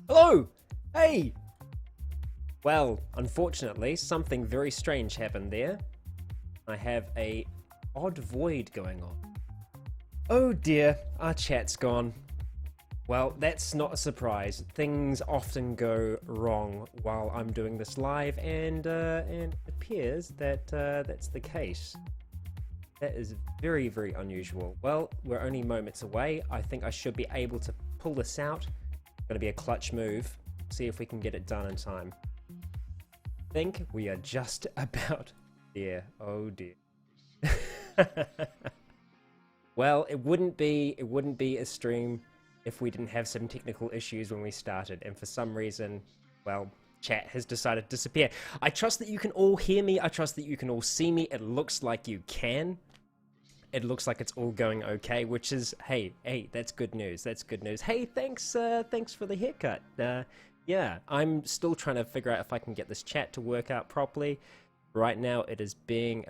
Hello! Hey! Well, unfortunately, something very strange happened there. I have a odd void going on. Oh dear, our chat's gone. Well, that's not a surprise. Things often go wrong while I'm doing this live, and it appears that that's the case. That is very, very unusual. Well, we're only moments away. I think I should be able to pull this out. Gonna be a clutch move. See if we can get it done in time. I think we are just about there. Oh dear. Well, it wouldn't be a stream if we didn't have some technical issues when we started, and for some reason, well, chat has decided to disappear. I trust that you can all hear me. I trust that you can all see me. It looks like you can. It looks like it's all going okay, which is, hey, that's good news. That's good news. Hey, thanks for the haircut. Yeah, I'm still trying to figure out if I can get this chat to work out properly. Right now, it is being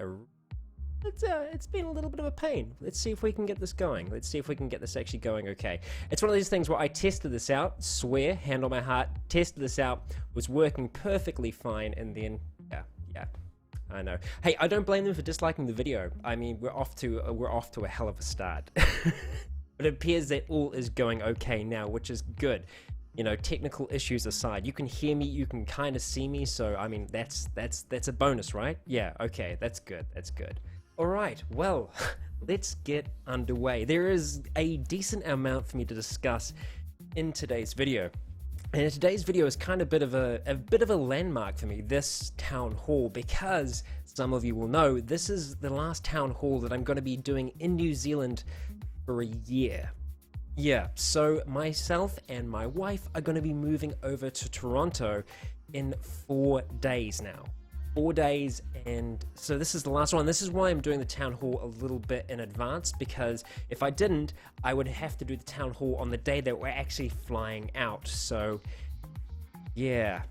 it's been a little bit of a pain. Let's see if we can get this going. Let's see if we can get this actually going okay. It's one of these things where I tested this out, swear, hand on my heart, tested this out, was working perfectly fine, and then, yeah, I know. Hey, I don't blame them for disliking the video. I mean, we're off to a hell of a start. But it appears that all is going okay now, which is good. You know, technical issues aside, you can hear me, you can kind of see me, so I mean, that's a bonus, right? Yeah, okay, that's good, that's good. All right, well, let's get underway. There is a decent amount for me to discuss in today's video. And today's video is kind of a bit of a landmark for me, this town hall, because some of you will know this is the last town hall that I'm going to be doing in New Zealand for a year. Yeah, so myself and my wife are going to be moving over to Toronto in 4 days now. 4 days, and so this is the last one. This is why I'm doing the town hall a little bit in advance, because if I didn't, I would have to do the town hall on the day that we're actually flying out. So yeah,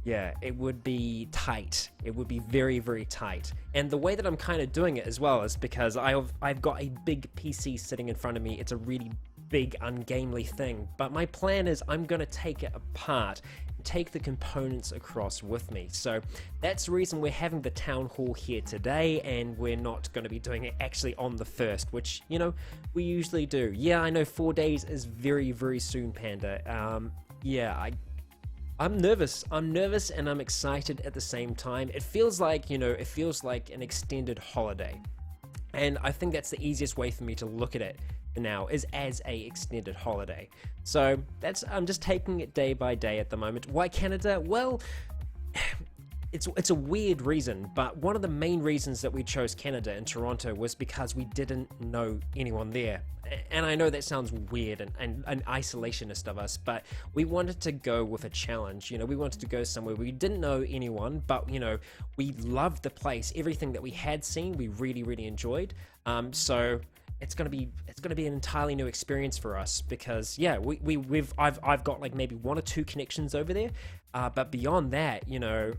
it would be tight. It would be very, very tight. And the way that I'm kind of doing it as well is because I've got a big PC sitting in front of me. It's a really big, ungamely thing, but my plan is I'm going to take it apart, take the components across with me. So that's the reason we're having the town hall here today, and we're not going to be doing it actually on the 1st, which, you know, we usually do. Yeah, I know 4 days is very, very soon, Panda. Yeah, I'm nervous and I'm excited at the same time. It feels like, you know, it feels like an extended holiday, and I think that's the easiest way for me to look at it now, is as a extended holiday. So I'm just taking it day by day at the moment. Why Canada? Well, it's a weird reason, but one of the main reasons that we chose Canada and Toronto was because we didn't know anyone there. And I know that sounds weird and isolationist of us, but we wanted to go with a challenge. You know, we wanted to go somewhere we didn't know anyone, but, you know, we loved the place. Everything that we had seen, we really, really enjoyed. So it's gonna be an entirely new experience for us, because yeah, I've got like maybe 1 or 2 connections over there, but beyond that, you know,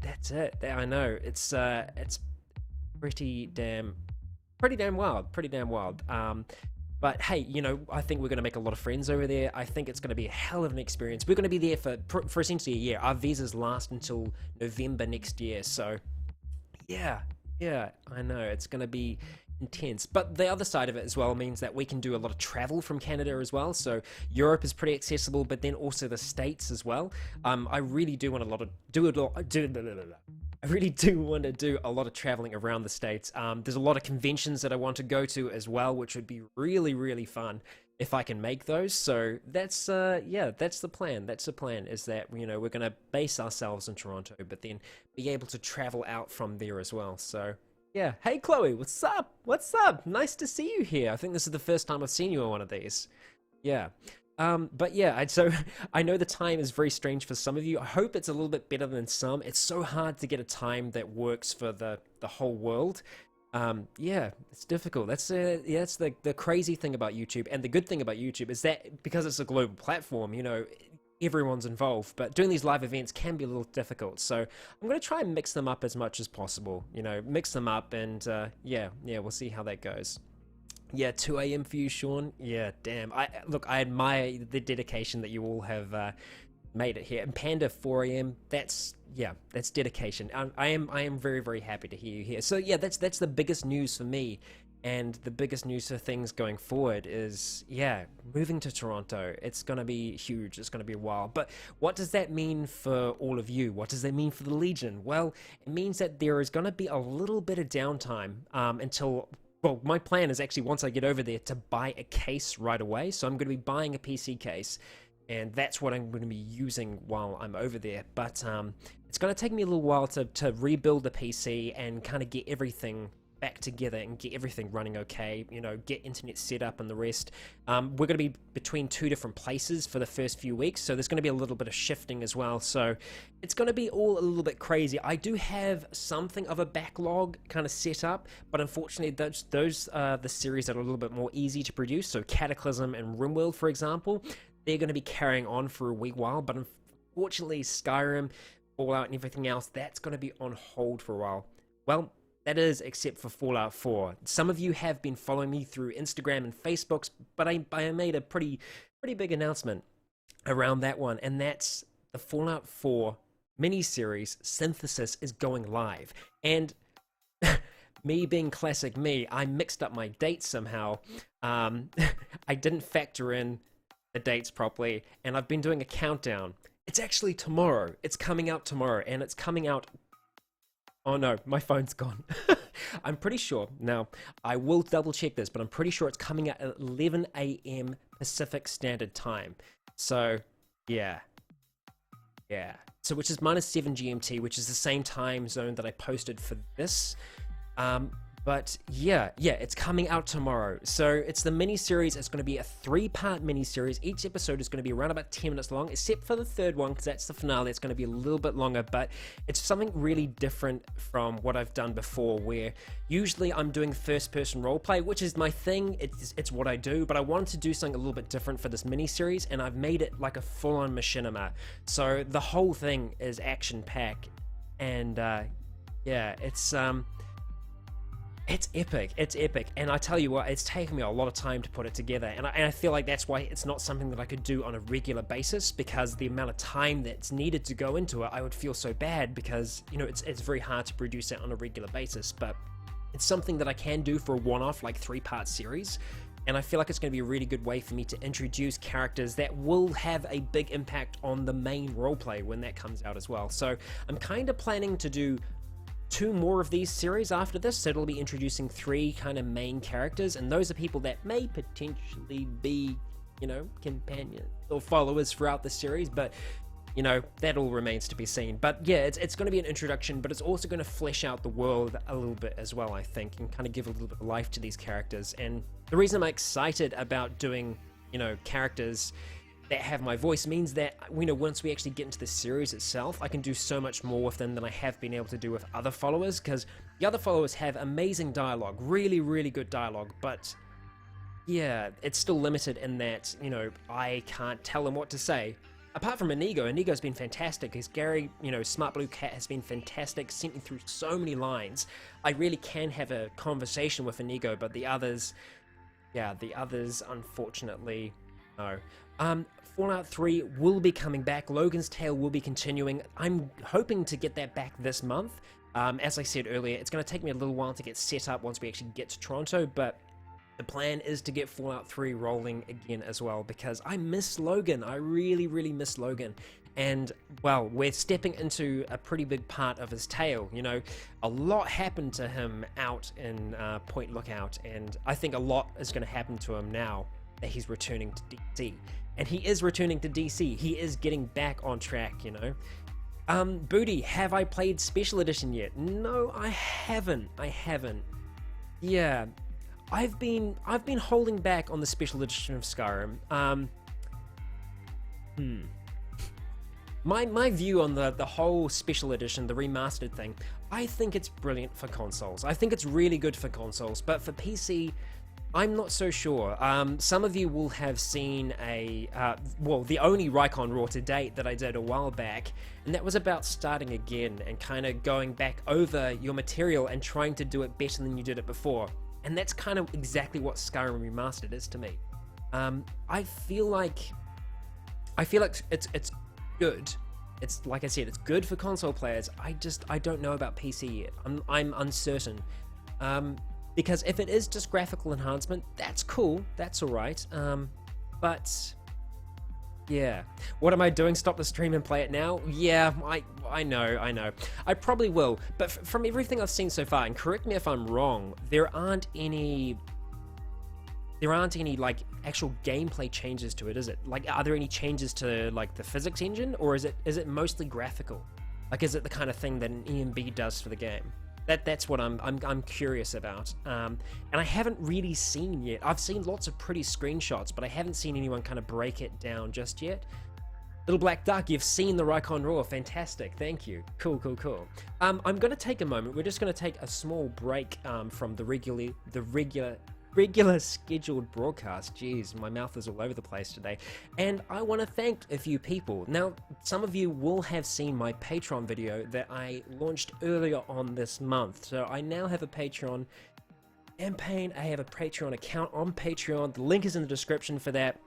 that's it. I know it's pretty damn wild. But hey, you know, I think we're gonna make a lot of friends over there. I think it's gonna be a hell of an experience. We're gonna be there for essentially a year. Our visas last until November next year, so yeah, I know it's gonna be intense. But the other side of it as well means that we can do a lot of travel from Canada as well. So Europe is pretty accessible, but then also the States as well. I really do want to do a lot of traveling around the States. There's a lot of conventions that I want to go to as well, which would be really, really fun if I can make those. So that's that's the plan. That's the plan, is that, you know, we're going to base ourselves in Toronto, but then be able to travel out from there as well. So yeah. Hey, Chloe, what's up? What's up? Nice to see you here. I think this is the first time I've seen you on one of these. Yeah. But yeah, so I know the time is very strange for some of you. I hope it's a little bit better than some. It's so hard to get a time that works for the whole world. Yeah, it's difficult. That's the crazy thing about YouTube, and the good thing about YouTube is that because it's a global platform, you know, everyone's involved, but doing these live events can be a little difficult. So I'm going to try and mix them up as much as possible, you know, mix them up, and yeah, we'll see how that goes. Yeah, 2 a.m. for you, Sean. Yeah, damn. I admire the dedication that you all have made it here. And Panda, 4 a.m. That's dedication. I am very very happy to hear you here. So yeah, that's the biggest news for me, and the biggest news for things going forward is moving to Toronto. It's gonna be huge. It's gonna be a while. But what does that mean for all of you? What does that mean for the Legion? Well, it means that there is gonna be a little bit of downtime until. Well, my plan is actually once I get over there to buy a case right away. So I'm going to be buying a PC case, and that's what I'm going to be using while I'm over there. But it's going to take me a little while to rebuild the PC and kind of get everything back together and get everything running okay, get internet set up and the rest. We're going to be between 2 different places for the first few weeks, so there's going to be a little bit of shifting as well, so it's going to be all a little bit crazy. I do have something of a backlog kind of set up, but unfortunately those are the series that are a little bit more easy to produce, so Cataclysm and RimWorld, for example, they're going to be carrying on for a wee while, but unfortunately Skyrim, Fallout and everything else, that's going to be on hold for a while. Well, that is, except for Fallout 4. Some of you have been following me through Instagram and Facebook, but I made a pretty big announcement around that one, and that's the Fallout 4 miniseries Synthesis is going live. And me being classic me, I mixed up my dates somehow. I didn't factor in the dates properly, and I've been doing a countdown. It's actually tomorrow. It's coming out tomorrow, and it's coming out... Oh no, my phone's gone. I'm pretty sure, now, I will double check this, but I'm pretty sure it's coming out at 11 a.m. Pacific Standard Time. So, yeah. So, which is -7 GMT, which is the same time zone that I posted for this. But yeah, it's coming out tomorrow. So it's the mini-series. It's going to be a 3-part mini-series. Each episode is going to be around about 10 minutes long, except for the third one, because that's the finale. It's going to be a little bit longer, but it's something really different from what I've done before, where usually I'm doing first-person roleplay, which is my thing. It's what I do, but I wanted to do something a little bit different for this mini-series, and I've made it like a full-on machinima. So the whole thing is action-packed, and it's epic, and I tell you what, it's taken me a lot of time to put it together, and I feel like that's why it's not something that I could do on a regular basis, because the amount of time that's needed to go into it, I would feel so bad, because it's very hard to produce it on a regular basis. But it's something that I can do for a one-off, like 3-part series, and I feel like it's going to be a really good way for me to introduce characters that will have a big impact on the main roleplay when that comes out as well. So I'm kind of planning to do 2 more of these series after this, so it'll be introducing 3 kind of main characters, and those are people that may potentially be, companions or followers throughout the series, but, that all remains to be seen. But yeah, it's going to be an introduction, but it's also going to flesh out the world a little bit as well, I think, and kind of give a little bit of life to these characters. And the reason I'm excited about doing, characters that have my voice means that, once we actually get into the series itself, I can do so much more with them than I have been able to do with other followers, because the other followers have amazing dialogue, really, really good dialogue, but yeah, it's still limited in that, I can't tell them what to say. Apart from Inigo's been fantastic. His Gary, Smart Blue Cat has been fantastic, sent me through so many lines. I really can have a conversation with Inigo, but the others, unfortunately, no. Fallout 3 will be coming back. Logan's Tale will be continuing. I'm hoping to get that back this month. As I said earlier, it's going to take me a little while to get set up once we actually get to Toronto, but the plan is to get Fallout 3 rolling again as well, because I miss Logan. I really, really miss Logan. And, well, we're stepping into a pretty big part of his tale. A lot happened to him out in Point Lookout, and I think a lot is going to happen to him now that he's returning to DC. And he is returning to DC. He is getting back on track, Booty, have I played Special Edition yet? No, I haven't. Yeah. I've been holding back on the Special Edition of Skyrim. My view on the whole Special Edition, the remastered thing, I think it's brilliant for consoles. I think it's really good for consoles, but for PC, I'm not so sure. Some of you will have seen the only Rycon Raw to date that I did a while back, and that was about starting again and kind of going back over your material and trying to do it better than you did it before. And that's kind of exactly what Skyrim Remastered is to me. I feel like it's good. It's like I said, it's good for console players. I don't know about PC yet. I'm uncertain. Because if it is just graphical enhancement, that's cool. That's all right. But yeah, what am I doing? Stop the stream and play it now? Yeah, I know. I probably will. But from everything I've seen so far, and correct me if I'm wrong, there aren't any like actual gameplay changes to it, is it? Like, are there any changes to like the physics engine, or is it mostly graphical? Like, is it the kind of thing that an EMB does for the game? That's what I'm curious about. And I haven't really seen yet. I've seen lots of pretty screenshots, but I haven't seen anyone kind of break it down just yet. Little Black Duck, you've seen the Rycon Raw. Fantastic, thank you. Cool. I'm gonna take a moment. We're just gonna take a small break from the regular scheduled broadcast. Jeez, my mouth is all over the place today. And I want to thank a few people. Now, some of you will have seen my Patreon video that I launched earlier on this month. So I now have a Patreon campaign. I have a Patreon account on Patreon. The link is in the description for that.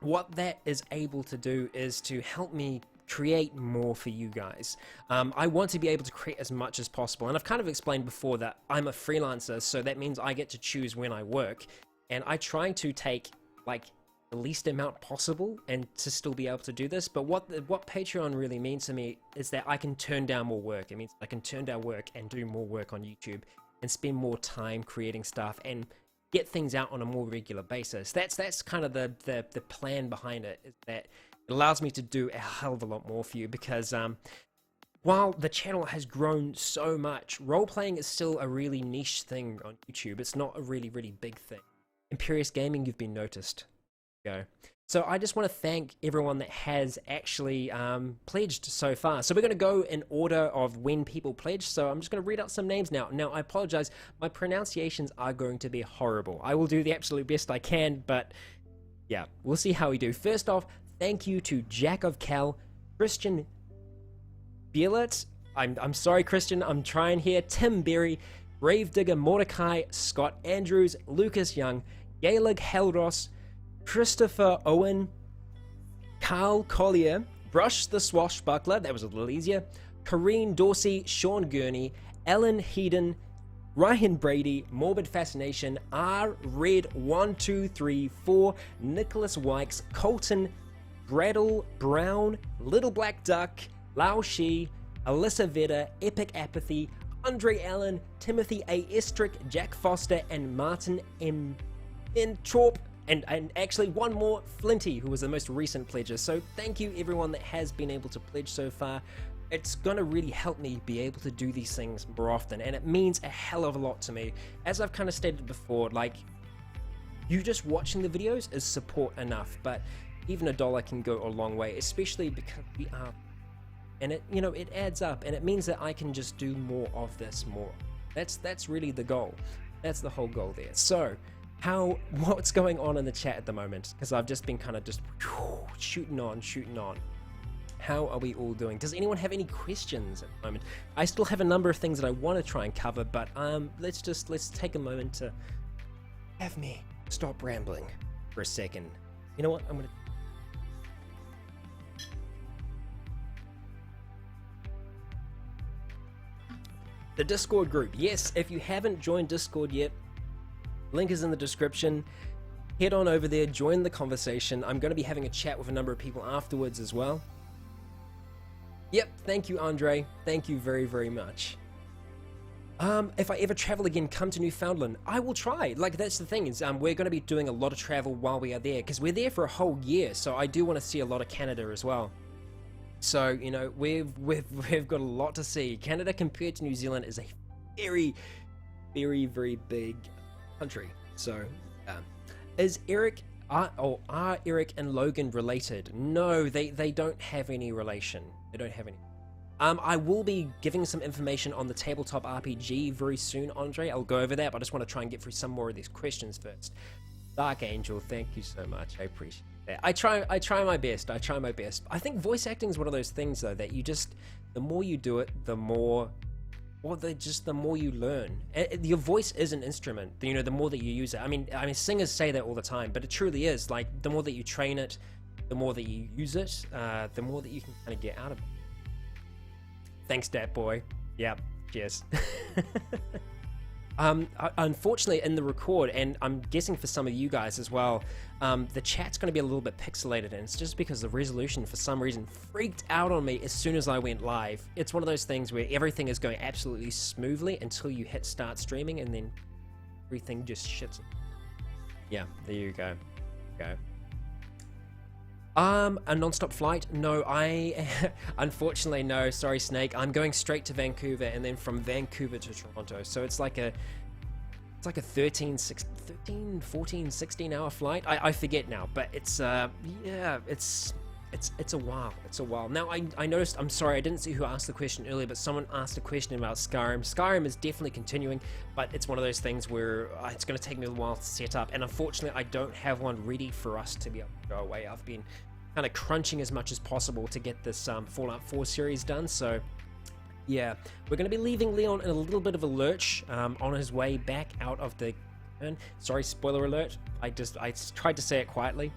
What that is able to do is to help me create more for you guys. I want to be able to create as much as possible, and I've kind of explained before that I'm a freelancer, so that means I get to choose when I work, and I try to take like the least amount possible and to still be able to do this. But what Patreon really means to me is that I can turn down more work. It means I can turn down work and do more work on YouTube and spend more time creating stuff and get things out on a more regular basis. That's kind of the plan behind it, is that it allows me to do a hell of a lot more for you, because while the channel has grown so much, role-playing is still a really niche thing on YouTube. It's not a really big thing. Imperious Gaming, you've been noticed. Go. So I just want to thank everyone that has actually pledged so far. So we're going to go in order of when people pledged. So I'm just going to read out some names now. Now, I apologize. My pronunciations are going to be horrible. I will do the absolute best I can, but yeah, we'll see how we do. First off, thank you to Jack of Cal, Christian Bielet, I'm sorry Christian, I'm trying here, Tim Berry, Gravedigger Mordecai, Scott Andrews, Lucas Young, Gaelig Helros, Christopher Owen, Carl Collier, Brush the Swashbuckler, that was a little easier, Corrine Dorsey, Sean Gurney, Ellen Heeden, Ryan Brady, Morbid Fascination, R Red 1234, Nicholas Wykes, Colton Bradle Brown, Little Black Duck, Lao Shi, Alyssa Vedder, Epic Apathy, Andre Allen, Timothy A. Estrick, Jack Foster, and Martin M. Entrop, and actually one more, Flinty, who was the most recent pledger. So thank you everyone that has been able to pledge so far. It's gonna really help me be able to do these things more often, and it means a hell of a lot to me. As I've kind of stated before, like, you just watching the videos is support enough, but even $1 can go a long way, especially because we are, and it, you know, it adds up, and it means that I can just do more of this more. That's really the goal. That's the whole goal there. So, what's going on in the chat at the moment? Because I've just been kind of just shooting on. How are we all doing? Does anyone have any questions at the moment? I still have a number of things that I want to try and cover, but let's take a moment to have me stop rambling for a second. You know what? I'm gonna. The Discord group. Yes, if you haven't joined Discord yet, link is in the description. Head on over there, join the conversation. I'm going to be having a chat with a number of people afterwards as well. Yep, thank you, Andre. Thank you very, very much. If I ever travel again, come to Newfoundland. I will try. Like, that's the thing, is we're going to be doing a lot of travel while we are there, because we're there for a whole year, so I do want to see a lot of Canada as well. So, you know, we've got a lot to see. Canada compared to New Zealand is a very, very, very big country. So, is Eric, are Eric and Logan related? No, they don't have any relation. They don't have any. I will be giving some information on the tabletop RPG very soon, Andre. I'll go over that, but I just want to try and get through some more of these questions first. Dark Angel, thank you so much. I appreciate that. I try my best. I think voice acting is one of those things, though, that you just, the more you do it, the more or the more you learn. Your voice is an instrument. You know, the more that you use it. I mean, singers say that all the time, but it truly is. Like, the more that you train it, the more that you use it, the more that you can kind of get out of it. Thanks, Dat Boy. Yep. Cheers. Unfortunately, in the record, and I'm guessing for some of you guys as well, the chat's going to be a little bit pixelated, and it's just because the resolution, for some reason, freaked out on me as soon as I went live. It's one of those things where everything is going absolutely smoothly until you hit start streaming, and then everything just shits. Yeah, there you go. A non-stop flight? No, unfortunately no. Sorry, Snake. I'm going straight to Vancouver and then from Vancouver to Toronto. So it's like a 13, 14, 16 hour flight. I forget now, but it's yeah, it's a while. It's a while. Now I noticed. I'm sorry, I didn't see who asked the question earlier, but someone asked a question about Skyrim. Skyrim is definitely continuing, but it's one of those things where it's going to take me a while to set up, and unfortunately, I don't have one ready for us to be able to go away. I've been kind of crunching as much as possible to get this Fallout 4 series done. So yeah, we're going to be leaving Leon in a little bit of a lurch on his way back out of the. Sorry, spoiler alert. I tried to say it quietly.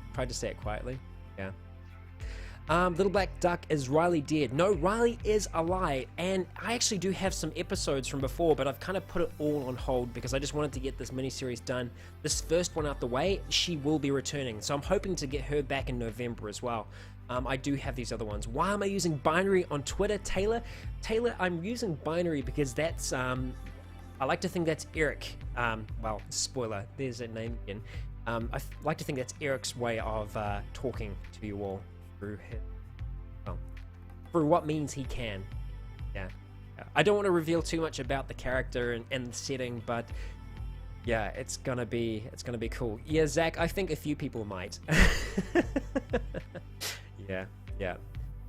Yeah. Little Black Duck, is Riley dead? No, Riley is alive, and I actually do have some episodes from before, but I've kind of put it all on hold because I just wanted to get this miniseries done. This first one out the way, she will be returning, so I'm hoping to get her back in November as well. I do have these other ones. Why am I using binary on Twitter, Taylor? Taylor, I'm using binary because that's, I like to think that's Eric. Well, spoiler, there's that name again. I like to think that's Eric's way of talking to you all. Through what means he can. Yeah. I don't want to reveal too much about the character and the setting, but yeah, it's gonna be cool. Yeah, Zach, I think a few people might. Yeah.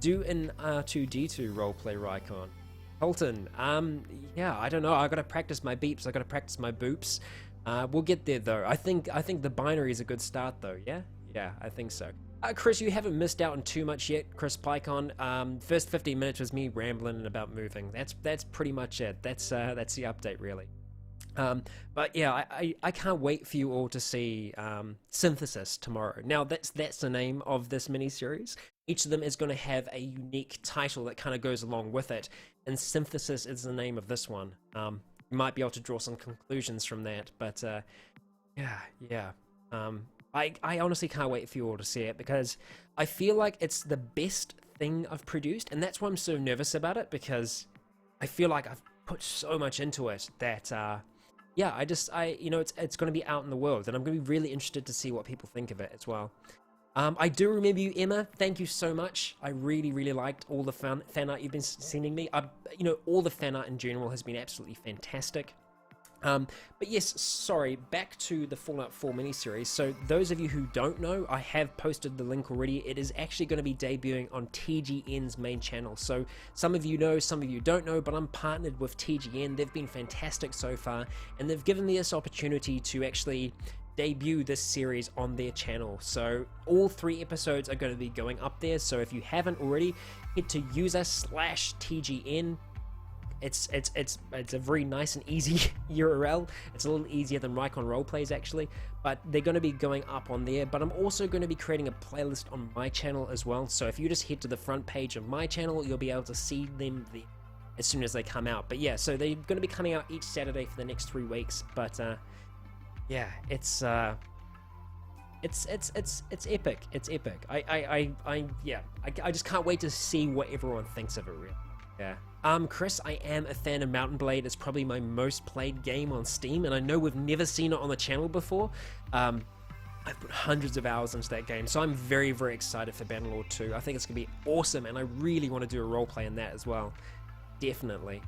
Do an R2D2 roleplay, Rycon. Colton, yeah, I don't know. I gotta practice my beeps. I gotta practice my boops. We'll get there though. I think the binary is a good start though. Yeah, I think so. Chris, you haven't missed out on too much yet, Chris Pycon. First 15 minutes was me rambling about moving. That's pretty much it. That's the update, really. But yeah, I can't wait for you all to see Synthesis tomorrow. Now, that's the name of this miniseries. Each of them is going to have a unique title that kind of goes along with it, and Synthesis is the name of this one. You might be able to draw some conclusions from that, but yeah. I honestly can't wait for you all to see it because I feel like it's the best thing I've produced, and that's why I'm so nervous about it, because I feel like I've put so much into it that yeah, it's going to be out in the world, and I'm going to be really interested to see what people think of it as well. I do remember you, Emma. Thank you so much. I really liked all the fan art you've been sending me. All the fan art in general has been absolutely fantastic. But yes, sorry, back to the Fallout 4 miniseries. So those of you who don't know, I have posted the link already. It is actually going to be debuting on TGN's main channel. So some of you know, some of you don't know, but I'm partnered with TGN. They've been fantastic so far, and they've given me this opportunity to actually debut this series on their channel. So all 3 episodes are going to be going up there. So if you haven't already, head to user/TGN. It's a very nice and easy URL. It's a little easier than Rycon Roleplays actually, but they're going to be going up on there. But I'm also going to be creating a playlist on my channel as well. So if you just head to the front page of my channel, you'll be able to see them there as soon as they come out. But yeah, so they're going to be coming out each Saturday for the next 3 weeks. But yeah, it's epic. It's epic. I just can't wait to see what everyone thinks of it. Really. Yeah. Chris, I am a fan of Mountain Blade. It's probably my most played game on Steam, and I know we've never seen it on the channel before. I've put hundreds of hours into that game, so I'm very excited for Bannerlord 2. I think it's going to be awesome, and I really want to do a roleplay in that as well. Definitely.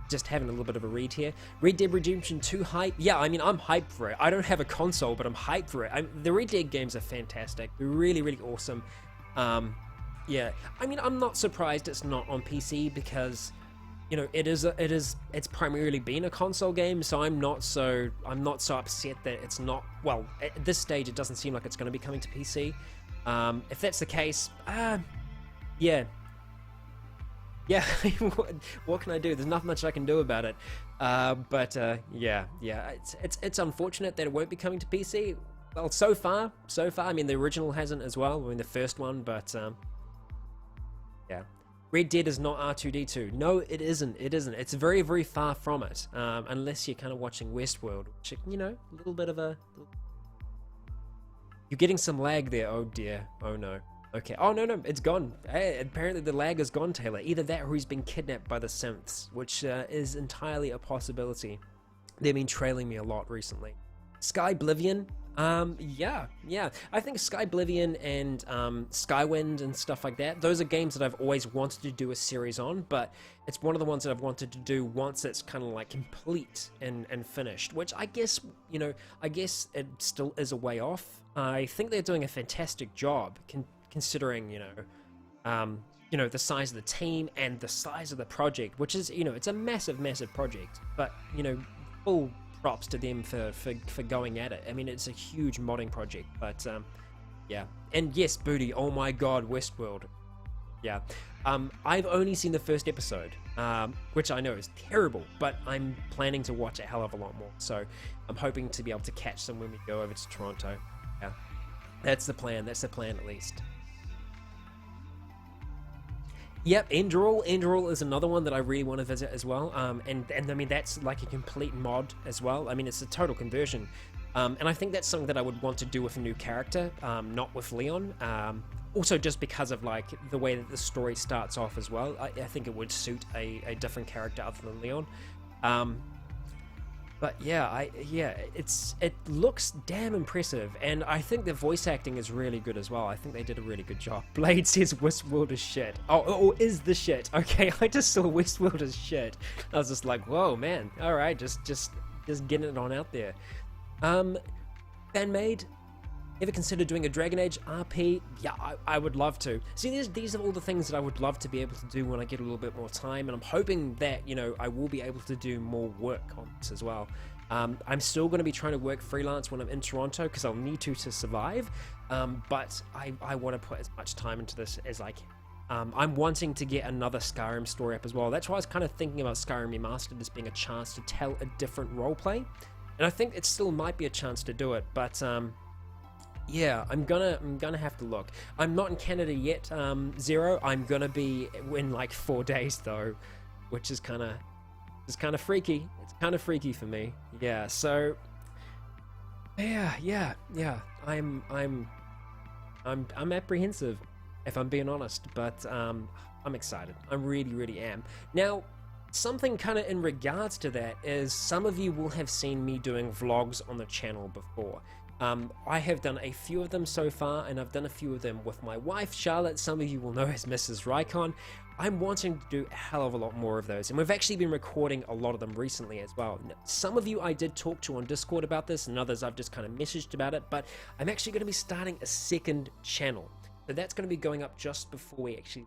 Just having a little bit of a read here. Red Dead Redemption 2 hype? Yeah, I mean, I'm hyped for it. I don't have a console, but I'm hyped for it. The Red Dead games are fantastic. They're really awesome. Yeah, I mean, I'm not surprised it's not on PC because, it's primarily been a console game, so I'm not so upset that it's not. Well, at this stage, it doesn't seem like it's going to be coming to PC. If that's the case, yeah, Yeah, what can I do? There's not much I can do about it. Yeah, it's unfortunate that it won't be coming to PC. Well, so far, I mean, the original hasn't as well. I mean, the first one, but yeah. Red Dead is not R2-D2. No, it isn't. It isn't. It's very, very far from it. Unless you're kind of watching Westworld, which, you know, a little bit of a. You're getting some lag there. Oh dear. Oh no. Okay. Oh no, it's gone. Hey, apparently the lag is gone, Taylor. Either that or he's been kidnapped by the synths, which is entirely a possibility. They've been trailing me a lot recently. Skyblivion. Yeah. I think Skyblivion and Skywind and stuff like that, those are games that I've always wanted to do a series on, but it's one of the ones that I've wanted to do once it's kind of like complete and finished, which I guess, you know, I guess it still is a way off. I think they're doing a fantastic job considering, you know, the size of the team and the size of the project, which is, you know, it's a massive project, but, you know, full props to them for going at it. I mean, it's a huge modding project, but yeah. And yes, Booty, oh my god, Westworld. Yeah. I've only seen the first episode, which I know is terrible, but I'm planning to watch a hell of a lot more, so I'm hoping to be able to catch some when we go over to Toronto. Yeah, that's the plan at least. Yep, Enderall is another one that I really want to visit as well. And I mean, that's like a complete mod as well. I mean, it's a total conversion. And I think that's something that I would want to do with a new character, not with Leon. Also just because of like the way that the story starts off as well. I think it would suit a different character other than Leon. But yeah, it looks damn impressive, and I think the voice acting is really good as well. I think they did a really good job. Blade says Westworld is shit. Oh, is the shit. Okay, I just saw Westworld is shit. I was just like, whoa, man. All right, just getting it on out there. Fanmade, ever consider doing a Dragon Age RP? Yeah, I would love to. See, these are all the things that I would love to be able to do when I get a little bit more time, and I'm hoping that, you know, I will be able to do more work on this as well. I'm still going to be trying to work freelance when I'm in Toronto, because I'll need to survive, but I want to put as much time into this as I can. I'm wanting to get another Skyrim story up as well. That's why I was kind of thinking about Skyrim Remastered as being a chance to tell a different roleplay, and I think it still might be a chance to do it, but yeah, I'm gonna have to look. I'm not in Canada yet, Zero. I'm gonna be in like 4 days though, which is kind of freaky. It's kind of freaky for me. Yeah. So yeah. I'm apprehensive, if I'm being honest, but I'm excited. I really am. Now, something kind of in regards to that is some of you will have seen me doing vlogs on the channel before. I have done a few of them so far, and I've done a few of them with my wife, Charlotte. Some of you will know as Mrs. Rycon. I'm wanting to do a hell of a lot more of those, and we've actually been recording a lot of them recently as well. Some of you I did talk to on Discord about this, and others I've just kind of messaged about it, but I'm actually going to be starting a second channel. So that's going to be going up just before we actually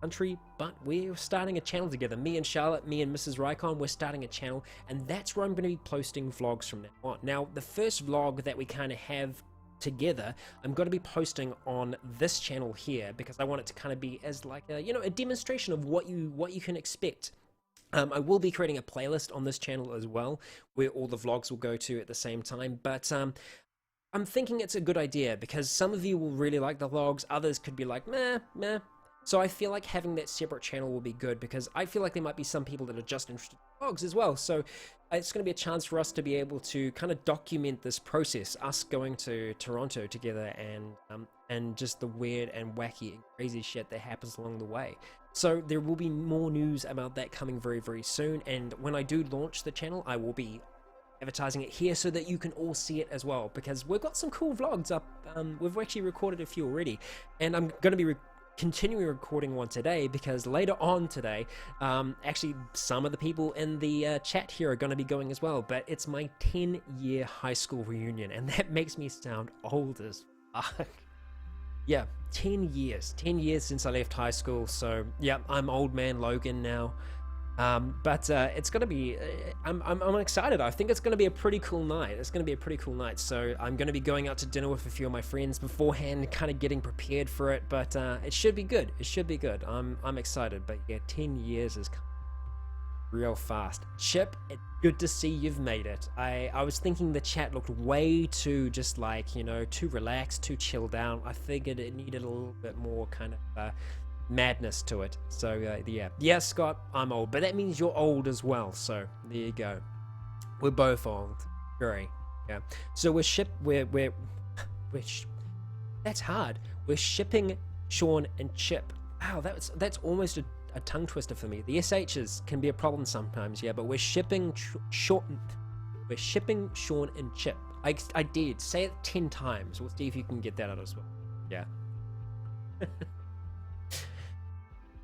country, but we're starting a channel together. Me and Charlotte, me and Mrs. Rycon, we're starting a channel, and that's where I'm going to be posting vlogs from now on. Now, the first vlog that we kind of have together, I'm going to be posting on this channel here, because I want it to kind of be as like a, you know, a demonstration of what you can expect. I will be creating a playlist on this channel as well, where all the vlogs will go to at the same time, but I'm thinking it's a good idea, because some of you will really like the vlogs, others could be like, meh. So I feel like having that separate channel will be good, because I feel like there might be some people that are just interested in vlogs as well. So it's going to be a chance for us to be able to kind of document this process, us going to Toronto together, and just the weird and wacky and crazy shit that happens along the way. So there will be more news about that coming very soon, and when I do launch the channel, I will be advertising it here so that you can all see it as well, because we've got some cool vlogs up. We've actually recorded a few already, and I'm going to be continuing recording one today, because later on today, actually some of the people in the chat here are going to be going as well, but it's my 10-year high school reunion, and that makes me sound old as fuck. Yeah, 10 years since I left high school, so yeah, I'm old man Logan now. But it's gonna be. I'm excited. I think it's gonna be a pretty cool night. It's gonna be a pretty cool night. So I'm gonna be going out to dinner with a few of my friends beforehand, kind of getting prepared for it. But it should be good. It should be good. I'm excited. But yeah, 10 years is real fast. Chip, it's good to see you've made it. I was thinking the chat looked way too just like, you know, too relaxed, too chilled out. I figured it needed a little bit more kind of madness to it. So yeah, Scott, I'm old, but that means you're old as well. So there you go. We're both old. Very. Yeah. So that's hard. We're shipping Sean and Chip. Wow, that's almost a tongue twister for me. The SHs can be a problem sometimes, yeah, but we're shipping Sean and Chip. I did say it 10 times. We'll see if you can get that out as well. Yeah.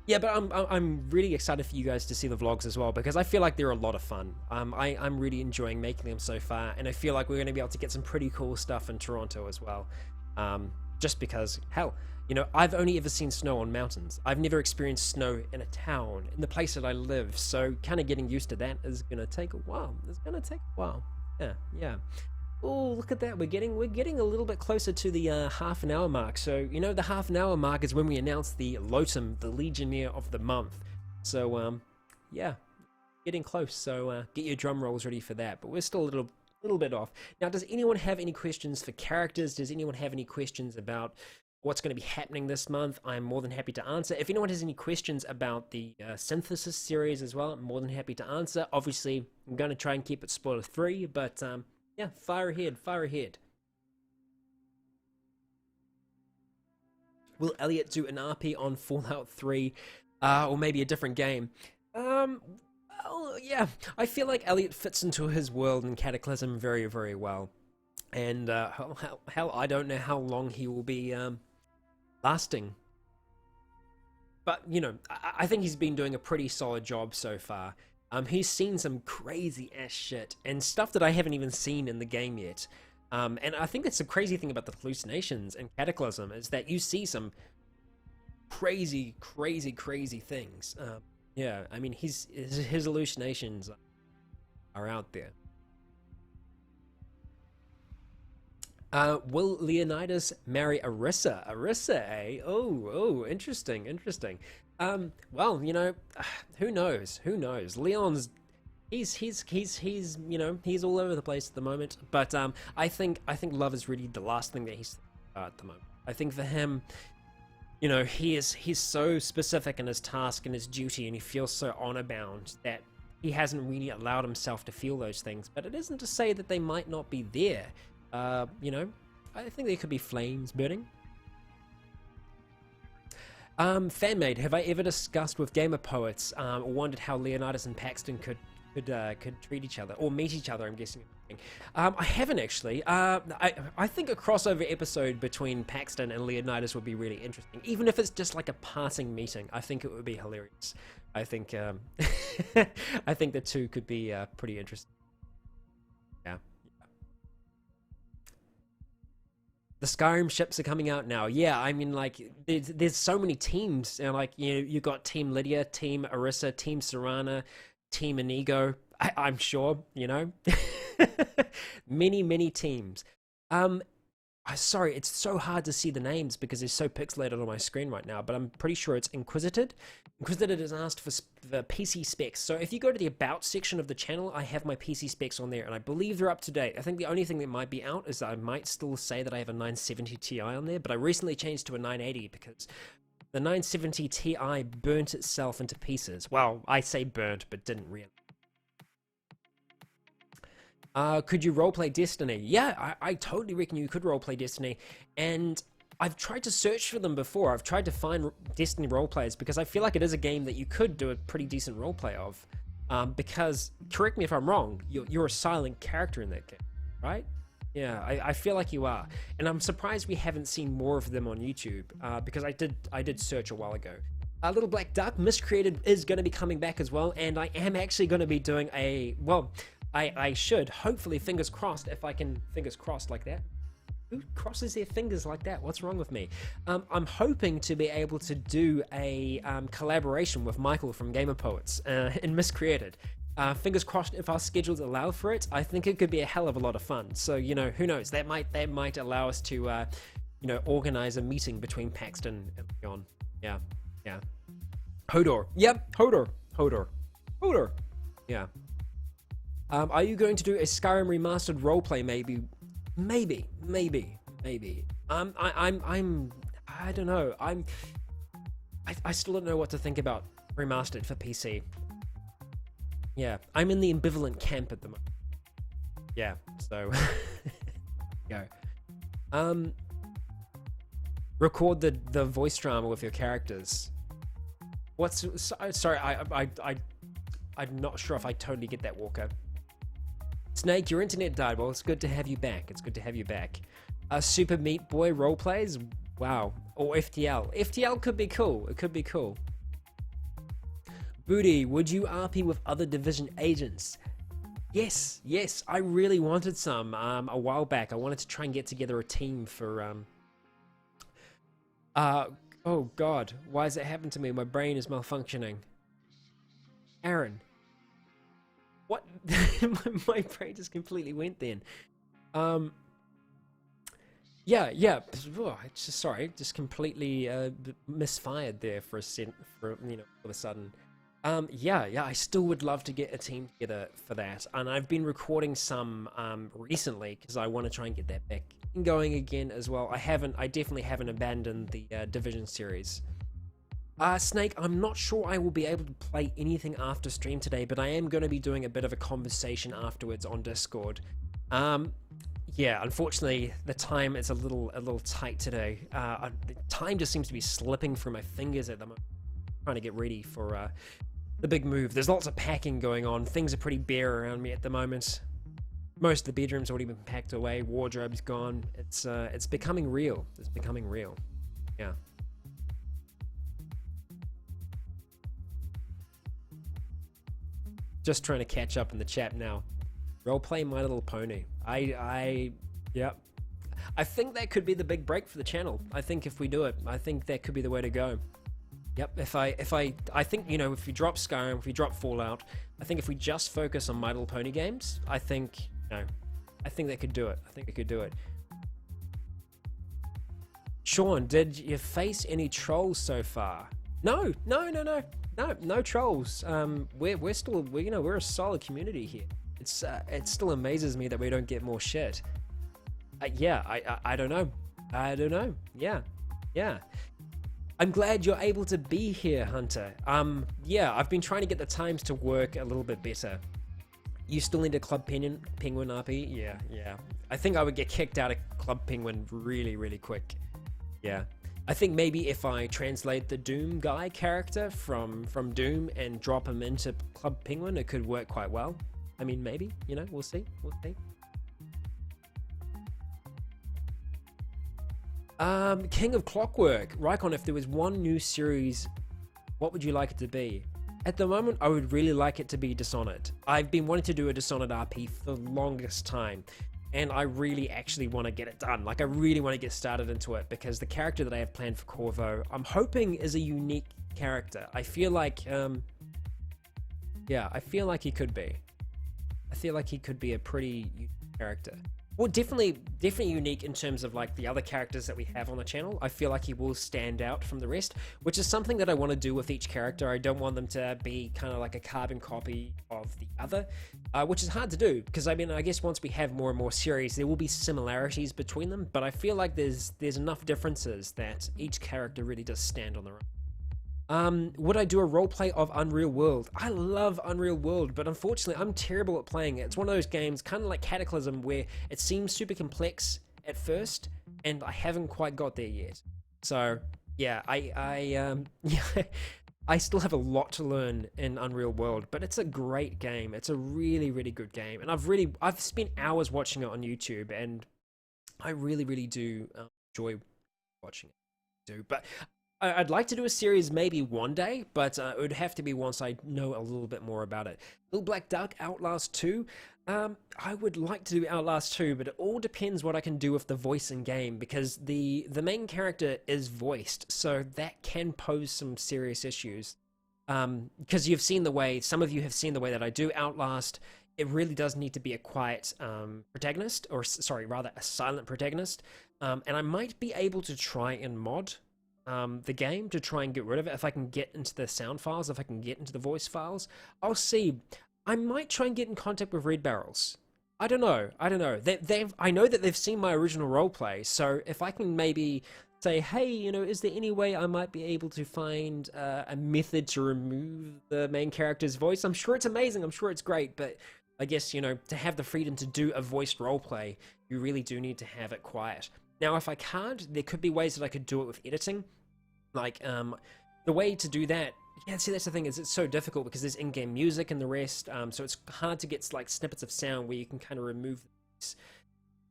Yeah, but I'm really excited for you guys to see the vlogs as well, because I feel like they're a lot of fun. I'm really enjoying making them so far, and I feel like we're going to be able to get some pretty cool stuff in Toronto as well. Just because, hell, you know, I've only ever seen snow on mountains. I've never experienced snow in a town, in the place that I live, so kind of getting used to that is going to take a while. It's going to take a while. Yeah. Oh, look at that. We're getting a little bit closer to the half an hour mark. So, you know, the half an hour mark is when we announce the Lotum, the Legionnaire of the month. So, yeah, getting close. So, get your drum rolls ready for that. But we're still a little bit off. Now, does anyone have any questions for characters? Does anyone have any questions about what's going to be happening this month? I'm more than happy to answer. If anyone has any questions about the Synthesis series as well, I'm more than happy to answer. Obviously, I'm going to try and keep it spoiler free, but yeah, fire ahead. Will Elliot do an RP on Fallout 3 or maybe a different game? Well, yeah, I feel like Elliot fits into his world in Cataclysm very, very well. And hell, I don't know how long he will be lasting. But, you know, I think he's been doing a pretty solid job so far. He's seen some crazy ass shit and stuff that I haven't even seen in the game yet. And I think that's the crazy thing about the hallucinations and Cataclysm is that you see some crazy things. Yeah, I mean, his hallucinations are out there. Will Leonidas marry Arissa? Arissa, eh? Oh, interesting. Well, you know, who knows? Leon's, he's you know, he's all over the place at the moment. But I think love is really the last thing that he's at the moment. I think for him, you know, he's so specific in his task and his duty, and he feels so honor bound that he hasn't really allowed himself to feel those things. But it isn't to say that they might not be there. You know, I think there could be flames burning. Fanmade, have I ever discussed with gamer poets or wondered how Leonidas and Paxton could treat each other or meet each other? I'm guessing. I haven't actually. I think a crossover episode between Paxton and Leonidas would be really interesting, even if it's just like a passing meeting. I think it would be hilarious. I think I think the two could be pretty interesting. Yeah. The Skyrim ships are coming out now. Yeah, I mean, like, there's so many teams. You know, like, you got Team Lydia, Team Arissa, Team Serana, Team Inigo. I'm sure, you know. many teams. Sorry, it's so hard to see the names because they're so pixelated on my screen right now, but I'm pretty sure it's Inquisited. Inquisited has asked for the PC specs. So if you go to the About section of the channel, I have my PC specs on there, and I believe they're up to date. I think the only thing that might be out is that I might still say that I have a 970 Ti on there, but I recently changed to a 980 because the 970 Ti burnt itself into pieces. Well, I say burnt, but didn't really. Could you roleplay Destiny? Yeah, I totally reckon you could roleplay Destiny, and I've tried to search for them before. I've tried to find Destiny roleplayers because I feel like it is a game that you could do a pretty decent roleplay of. Because, correct me if I'm wrong, you're a silent character in that game, right? Yeah, I feel like you are, and I'm surprised we haven't seen more of them on YouTube because I did search a while ago. Little Black Duck, Miscreated is going to be coming back as well, and I am actually going to be doing a, well, I should, hopefully, fingers crossed, if I can, fingers crossed like that. Who crosses their fingers like that? What's wrong with me? I'm hoping to be able to do a collaboration with Michael from Gamer Poets in Miscreated. Fingers crossed if our schedules allow for it. I think it could be a hell of a lot of fun. So, you know, who knows? That might allow us to, you know, organize a meeting between Paxton and Leon. Yeah, yeah. Hodor. Yep, Hodor. Yeah. Are you going to do a Skyrim remastered roleplay? Maybe. I don't know. I still don't know what to think about remastered for PC. Yeah, I'm in the ambivalent camp at the moment. Yeah, so go. Record the voice drama with your characters. Sorry, I'm not sure if I totally get that, Walker. Snake, your internet died. Well, it's good to have you back. Super Meat Boy roleplays? Wow. Or FTL. FTL could be cool. It could be cool. Booty, would you RP with other Division agents? Yes. I really wanted some a while back. I wanted to try and get together a team for... oh, God. Why has it happened to me? My brain is malfunctioning. Aaron. What? my brain just completely went then. Yeah. Oh, just completely misfired there for a sudden. Yeah. I still would love to get a team together for that, and I've been recording some recently because I want to try and get that back going again as well. I definitely haven't abandoned the Division series. Snake, I'm not sure I will be able to play anything after stream today, but I am going to be doing a bit of a conversation afterwards on Discord. Yeah, unfortunately, the time is a little tight today. The time just seems to be slipping through my fingers at the moment. I'm trying to get ready for the big move. There's lots of packing going on. Things are pretty bare around me at the moment. Most of the bedroom's already been packed away. Wardrobe's gone. It's becoming real. Yeah. Just trying to catch up in the chat now. Roleplay My Little Pony. Yep. I think that could be the big break for the channel. I think if we do it, I think that could be the way to go. Yep. I think, you know, if we drop Skyrim, if we drop Fallout, I think if we just focus on My Little Pony games, I think that could do it. Sean, did you face any trolls so far? No trolls. We're a solid community here. It still amazes me that we don't get more shit. Yeah, I don't know. Yeah. I'm glad you're able to be here, Hunter. Yeah, I've been trying to get the times to work a little bit better. You still need a Club Penguin RP? Yeah. I think I would get kicked out of Club Penguin really quick. Yeah. I think maybe if I translate the Doom guy character from Doom and drop him into Club Penguin, it could work quite well. I mean, maybe, you know, we'll see. King of Clockwork. Rycon, if there was one new series, what would you like it to be? At the moment, I would really like it to be Dishonored. I've been wanting to do a Dishonored RP for the longest time, and I really actually want to get it done. Like, I really want to get started into it, because the character that I have planned for Corvo, I'm hoping is a unique character. I feel like, I feel like he could be. I feel like he could be a pretty unique character. Well, definitely unique in terms of like the other characters that we have on the channel. I feel like he will stand out from the rest, which is something that I want to do with each character. I don't want them to be kind of like a carbon copy of the other, which is hard to do, because I mean, I guess once we have more and more series, there will be similarities between them, but I feel like there's enough differences that each character really does stand on their own. Would I do a roleplay of Unreal World? I love Unreal World, but unfortunately I'm terrible at playing it. It's one of those games, kind of like Cataclysm, where it seems super complex at first, and I haven't quite got there yet. So yeah, I still have a lot to learn in Unreal World, but it's a great game. It's a really good game, and I've spent hours watching it on YouTube, and I really do enjoy watching it. But I'd like to do a series maybe one day, but it would have to be once I know a little bit more about it. Little Black Duck, Outlast 2. I would like to do Outlast 2, but it all depends what I can do with the voice in game, because the main character is voiced, so that can pose some serious issues. Because you've seen the way, some of you have seen the way that I do Outlast. It really does need to be a quiet protagonist, or sorry, rather a silent protagonist. And I might be able to try and mod the game to try and get rid of it if I can get into the sound files, if I can get into the voice files. I'll see. I might try and get in contact with Red Barrels. I don't know. I know that they've seen my original roleplay, so if I can maybe say, hey, you know, is there any way I might be able to find a method to remove the main character's voice? I'm sure it's amazing. I'm sure it's great, but I guess, you know, to have the freedom to do a voiced roleplay, you really do need to have it quiet. Now, if I can't, there could be ways that I could do it with editing. Like, the way to do that, yeah, see, that's the thing, is it's so difficult because there's in-game music and the rest, so it's hard to get, like, snippets of sound where you can kind of remove these.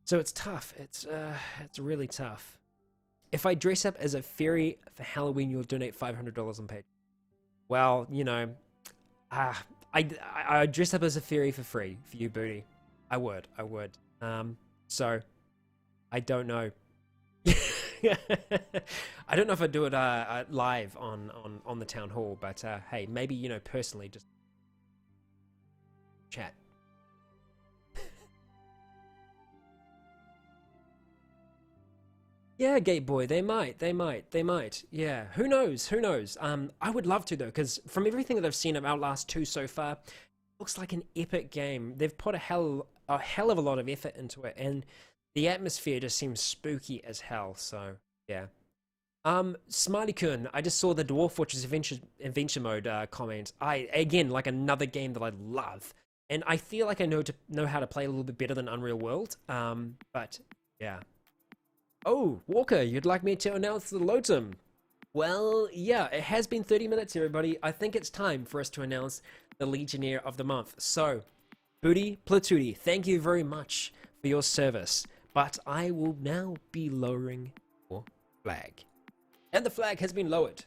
So it's tough. It's really tough. If I dress up as a fairy for Halloween, you'll donate $500 on Patreon. Well, you know, I'd dress up as a fairy for free for you, Booty. I would. So, I don't know. I don't know if I'd do it live on the town hall, but hey, maybe, you know, personally, just chat. Yeah, Gate Boy, they might. Yeah, who knows? I would love to, though, because from everything that I've seen of Outlast 2 so far, it looks like an epic game. They've put a hell of a lot of effort into it, and the atmosphere just seems spooky as hell, so, yeah. Smiley-kun, I just saw the Dwarf Fortress Adventure Mode comment. Again, like another game that I love. And I feel like I know how to play a little bit better than Unreal World, but, yeah. Oh, Walker, you'd like me to announce the Lotum? Well, yeah, it has been 30 minutes, everybody. I think it's time for us to announce the Legionnaire of the month. So, Booty Platooty, thank you very much for your service. But I will now be lowering your flag. And the flag has been lowered.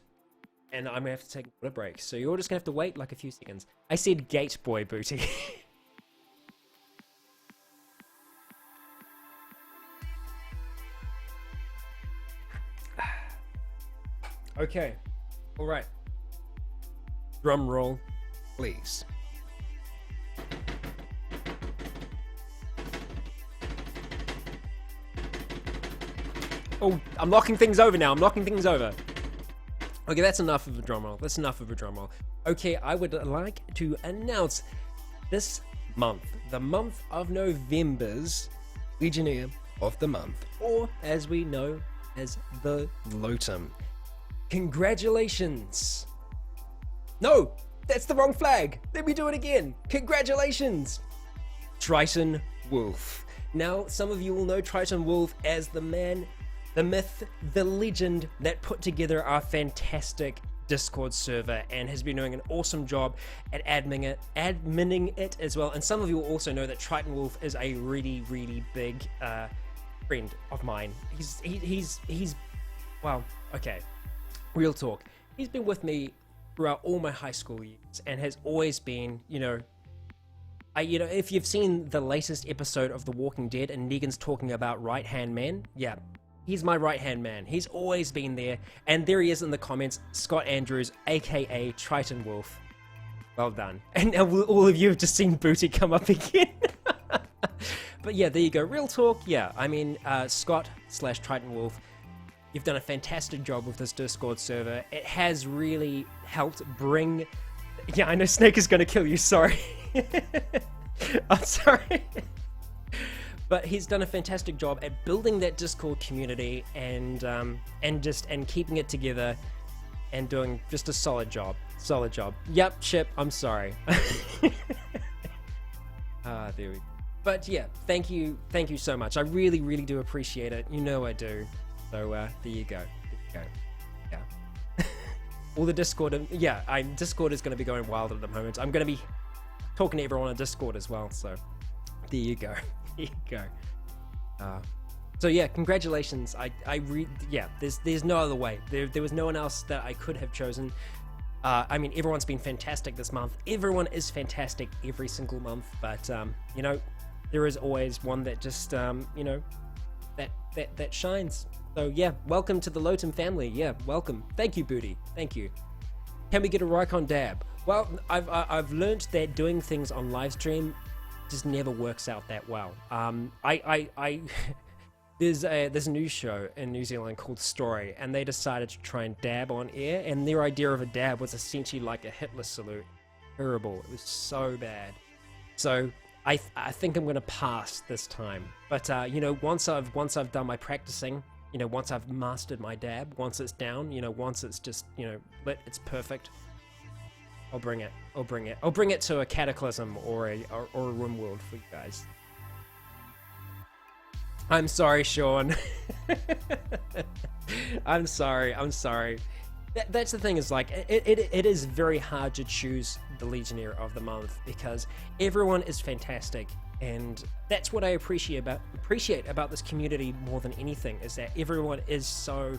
And I'm going to have to take a break. So you're just going to have to wait like a few seconds. I said Gate Boy, Booty. Okay. All right. Drum roll, please. Oh, I'm knocking things over now. Okay, that's enough of a drum roll. Okay, I would like to announce this month, the month of November's Legionnaire of the month, or as we know as the Lotum. Congratulations. No, that's the wrong flag. Let me do it again. Congratulations. Triton Wolf. Now, some of you will know Triton Wolf as the man, the myth, the legend that put together our fantastic Discord server and has been doing an awesome job at adminning it as well. And some of you will also know that Triton Wolf is a really, really big friend of mine. He's well, okay, real talk. He's been with me throughout all my high school years and has always been, if you've seen the latest episode of The Walking Dead and Negan's talking about right-hand man, yeah, he's my right-hand man. He's always been there. And there he is in the comments, Scott Andrews, aka Triton Wolf. Well done. And now all of you have just seen Booty come up again. But yeah, there you go. Real talk, yeah. I mean, Scott/Triton Wolf, you've done a fantastic job with this Discord server. It has really helped bring... Yeah, I know Snake is going to kill you, sorry. I'm sorry. But he's done a fantastic job at building that Discord community and keeping it together and doing just a solid job. Yep, Chip, I'm sorry. There we go. But yeah, thank you so much. I really, really do appreciate it. You know I do. So there you go. Yeah. All the Discord, Discord is going to be going wild at the moment. I'm going to be talking to everyone on Discord as well. So there you go. So yeah, congratulations. Yeah, there's no other way. There was no one else that I could have chosen. I mean, everyone's been fantastic this month. Everyone is fantastic every single month, but you know, there is always one that just you know, that shines. So yeah, welcome to the Lotum family. Yeah, welcome. Thank you, Booty. Thank you. Can we get a Rycon dab? Well, I've learned that doing things on live stream just never works out that well. There's a news show in New Zealand called Story, and they decided to try and dab on air, and their idea of a dab was essentially like a Hitler salute. Terrible. It was so bad. So I think I'm gonna pass this time. But you know, once I've done my practicing, you know, once I've mastered my dab, once it's down, you know, once it's just, you know, lit, it's perfect. I'll bring it. I'll bring it. I'll bring it to a Cataclysm or a RimWorld for you guys. I'm sorry, Sean. I'm sorry. That's the thing, is like, it is very hard to choose the Legionnaire of the month because everyone is fantastic, and that's what I appreciate about this community more than anything, is that everyone is so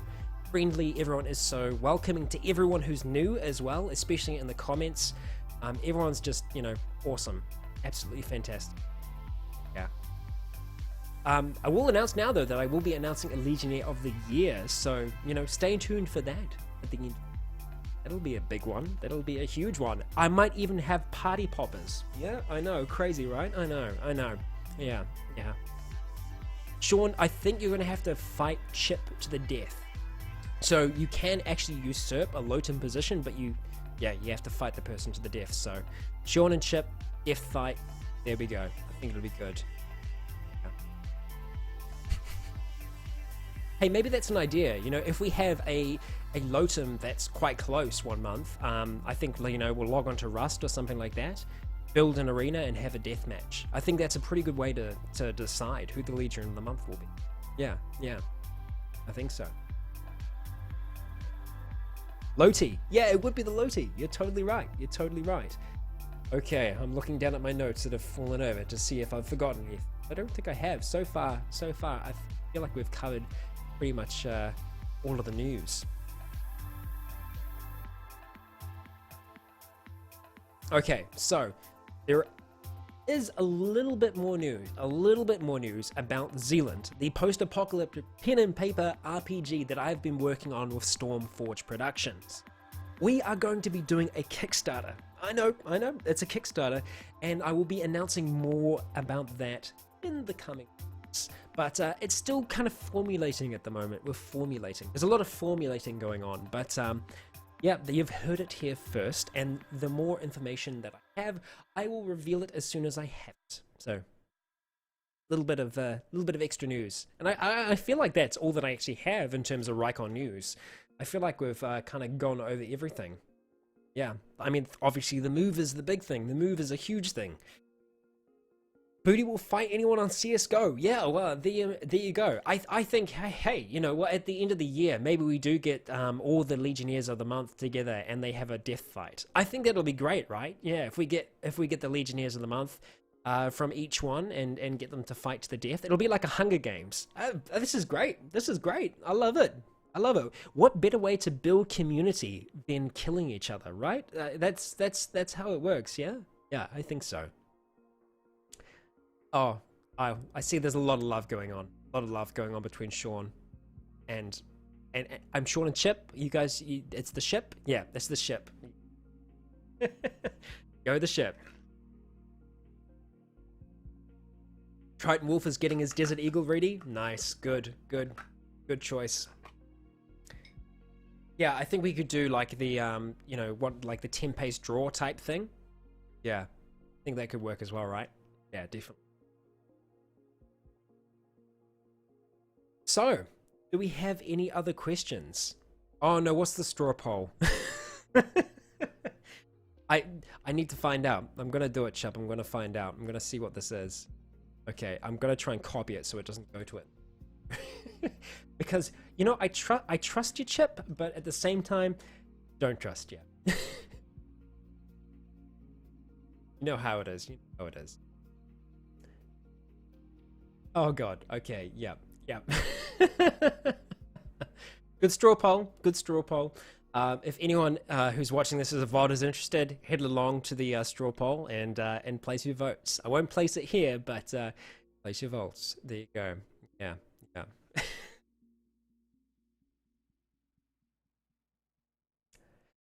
friendly, everyone is so welcoming to everyone who's new as well, especially in the comments. Everyone's just, you know, awesome, absolutely fantastic. Yeah. I will announce now, though, that I will be announcing a Legionnaire of the Year, so, you know, stay tuned for that at the end. That'll be a big one. That'll be a huge one. I might even have party poppers. Yeah, I know. Crazy, right? I know. Yeah. Sean, I think you're going to have to fight Chip to the death. So you can actually usurp a Lotum position, but you have to fight the person to the death. So Sean and Chip, death fight. There we go. I think it'll be good. Hey, maybe that's an idea. You know, if we have a Lotum that's quite close one month, I think, you know, we'll log on to Rust or something like that, build an arena and have a death match. I think that's a pretty good way to decide who the Legion of the month will be. Yeah, I think so. Loti. Yeah, it would be the Loti. You're totally right. Okay, I'm looking down at my notes that have fallen over to see if I've forgotten anything. I don't think I have. So far, I feel like we've covered pretty much all of the news. Okay, so there is a little bit more news about Zealand, the post-apocalyptic pen and paper RPG that I've been working on with Stormforge Productions. We are going to be doing a Kickstarter. I know, it's a Kickstarter, and I will be announcing more about that in the coming months. But it's still kind of formulating at the moment. We're formulating. There's a lot of formulating going on, but yeah, you've heard it here first, and the more information that I have, I will reveal it as soon as I have it. So, a little bit of extra news, and I feel like that's all that I actually have in terms of Rycon news. I feel like we've kind of gone over everything. Yeah, I mean, obviously the move is the big thing. The move is a huge thing. Booty will fight anyone on CSGO. Yeah, well, there you go. I think, hey, you know what? At the end of the year, maybe we do get all the Legionnaires of the month together, and they have a death fight. I think that'll be great, right? Yeah, if we get the Legionnaires of the month from each one and get them to fight to the death, it'll be like a Hunger Games. This is great. I love it. What better way to build community than killing each other, right? That's how it works. Yeah, I think so. Oh, I see there's a lot of love going on. Between Sean and I'm Sean and Chip. You guys, it's the ship? Yeah, it's the ship. Go the ship. Triton Wolf is getting his Desert Eagle ready. Nice, good choice. Yeah, I think we could do like the you know, what, like the 10-pace draw type thing. Yeah, I think that could work as well, right? Yeah, definitely. So, do we have any other questions? Oh no, what's the straw poll? I need to find out. I'm gonna do it, Chip. I'm gonna find out. I'm gonna see what this is. Okay, I'm gonna try and copy it so it doesn't go to it. Because, you know, I trust you, Chip, but at the same time, don't trust you. You know how it is. Oh god. Okay, yeah. Yeah. Good straw poll. Good straw poll. If anyone who's watching this as a VOD is interested, head along to the straw poll and place your votes. I won't place it here, but place your votes. There you go. Yeah. Yeah.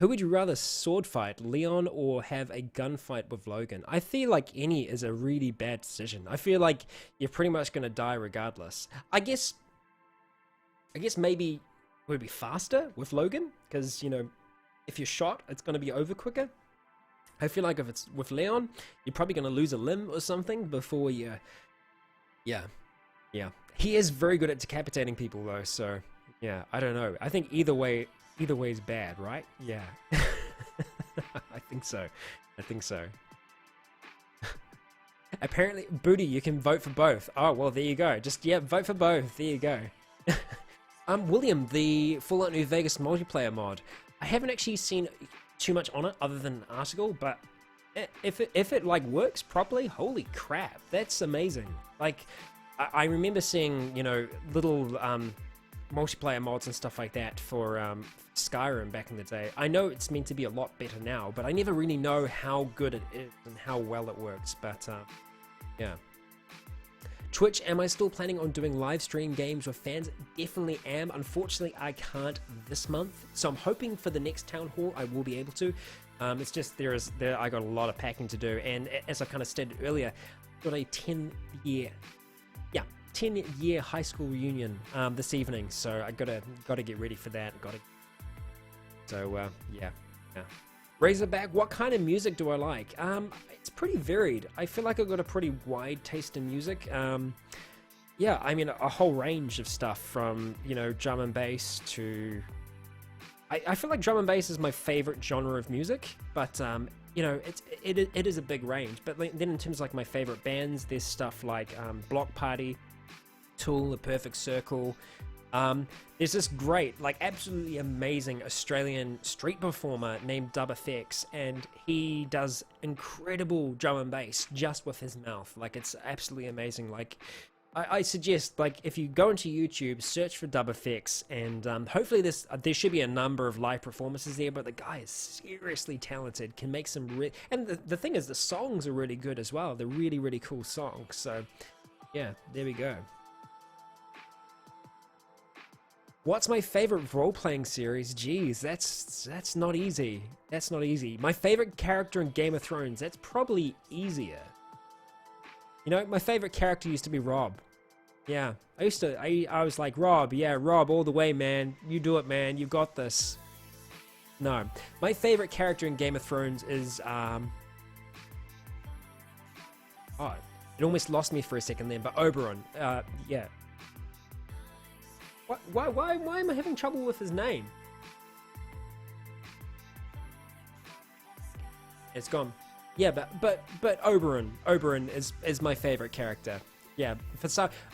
Who would you rather sword fight, Leon, or have a gunfight with Logan? I feel like any is a really bad decision. I feel like you're pretty much going to die regardless. I guess maybe it would be faster with Logan, because, you know, if you're shot, it's going to be over quicker. I feel like if it's with Leon, you're probably going to lose a limb or something before you... Yeah. Yeah. He is very good at decapitating people, though, so... Yeah, I don't know. I think either way is bad, right? Yeah. I think so. I think so. Apparently, Booty, you can vote for both. Oh, well, there you go. Just, yeah, vote for both. There you go. William, the Fallout New Vegas multiplayer mod. I haven't actually seen too much on it other than an article, but if it like works properly, holy crap, that's amazing. Like, I remember seeing, you know, little multiplayer mods and stuff like that for Skyrim back in the day. I know it's meant to be a lot better now, but I never really know how good it is and how well it works. But yeah. Twitch, am I still planning on doing live stream games with fans? Definitely am. Unfortunately, I can't this month, so I'm hoping for the next town hall I will be able to. It's just I got a lot of packing to do, and as I kind of stated earlier, I've got a 10-year high school reunion this evening, so I gotta get ready for that. Yeah. Razorback, what kind of music do I like? It's pretty varied. I feel like I've got a pretty wide taste in music. Yeah, I mean, a whole range of stuff from, you know, drum and bass to... I feel like drum and bass is my favorite genre of music, but, you know, it is a big range. But then in terms of, like, my favorite bands, there's stuff like Block Party, Tool, The Perfect Circle. There's this great, like, absolutely amazing Australian street performer named Dub FX, and he does incredible drum and bass just with his mouth. Like, it's absolutely amazing. Like, I suggest, like, if you go into YouTube, search for Dub FX, and hopefully there should be a number of live performances there, but the guy is seriously talented, can make some and the thing is, the songs are really good as well. They're really, really cool songs. So, yeah, there we go. What's my favorite role-playing series? Geez, that's not easy. That's not easy. My favorite character in Game of Thrones, that's probably easier. You know, my favorite character used to be Rob. Yeah, I was like, Rob, yeah, Rob, all the way, man. You do it, man. You got this. No, my favorite character in Game of Thrones is, oh, it almost lost me for a second then, but Oberon, yeah. Why am I having trouble with his name? It's gone. Yeah, but Oberon is my favorite character. Yeah,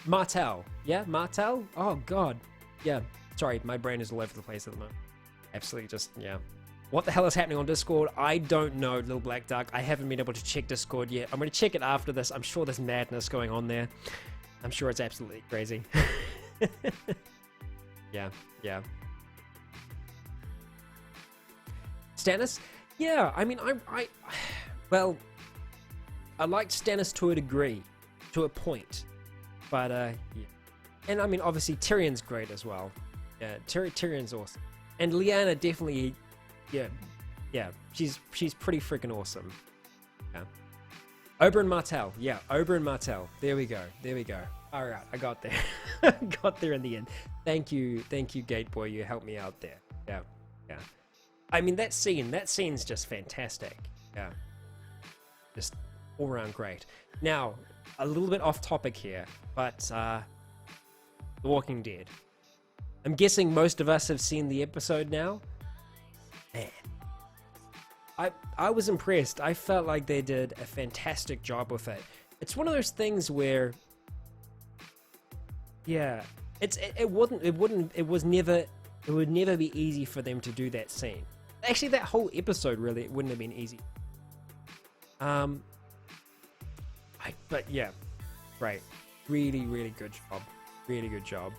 Martell. Yeah, Martell. Oh God. Yeah. Sorry, my brain is all over the place at the moment. Absolutely, just yeah. What the hell is happening on Discord? I don't know, Little Black Duck. I haven't been able to check Discord yet. I'm gonna check it after this. I'm sure there's madness going on there. I'm sure it's absolutely crazy. Yeah. Stannis? Yeah, I mean, well, I liked Stannis to a degree, to a point, but, yeah. And, I mean, obviously, Tyrion's great as well. Yeah, Tyrion's awesome. And Lyanna definitely, yeah, she's pretty freaking awesome. Yeah. Oberyn Martell. Yeah, Oberyn Martell. There we go. All right, I got there. Got there in the end. Thank you, Gate Boy. You helped me out there. Yeah. I mean, that scene's just fantastic. Yeah. Just all around great. Now, a little bit off topic here, but The Walking Dead. I'm guessing most of us have seen the episode now. Man. I was impressed. I felt like they did a fantastic job with it. It's one of those things where, yeah, it would never be easy for them to do that scene. Actually, that whole episode really wouldn't have been easy. But yeah, great, really good job. Really good job.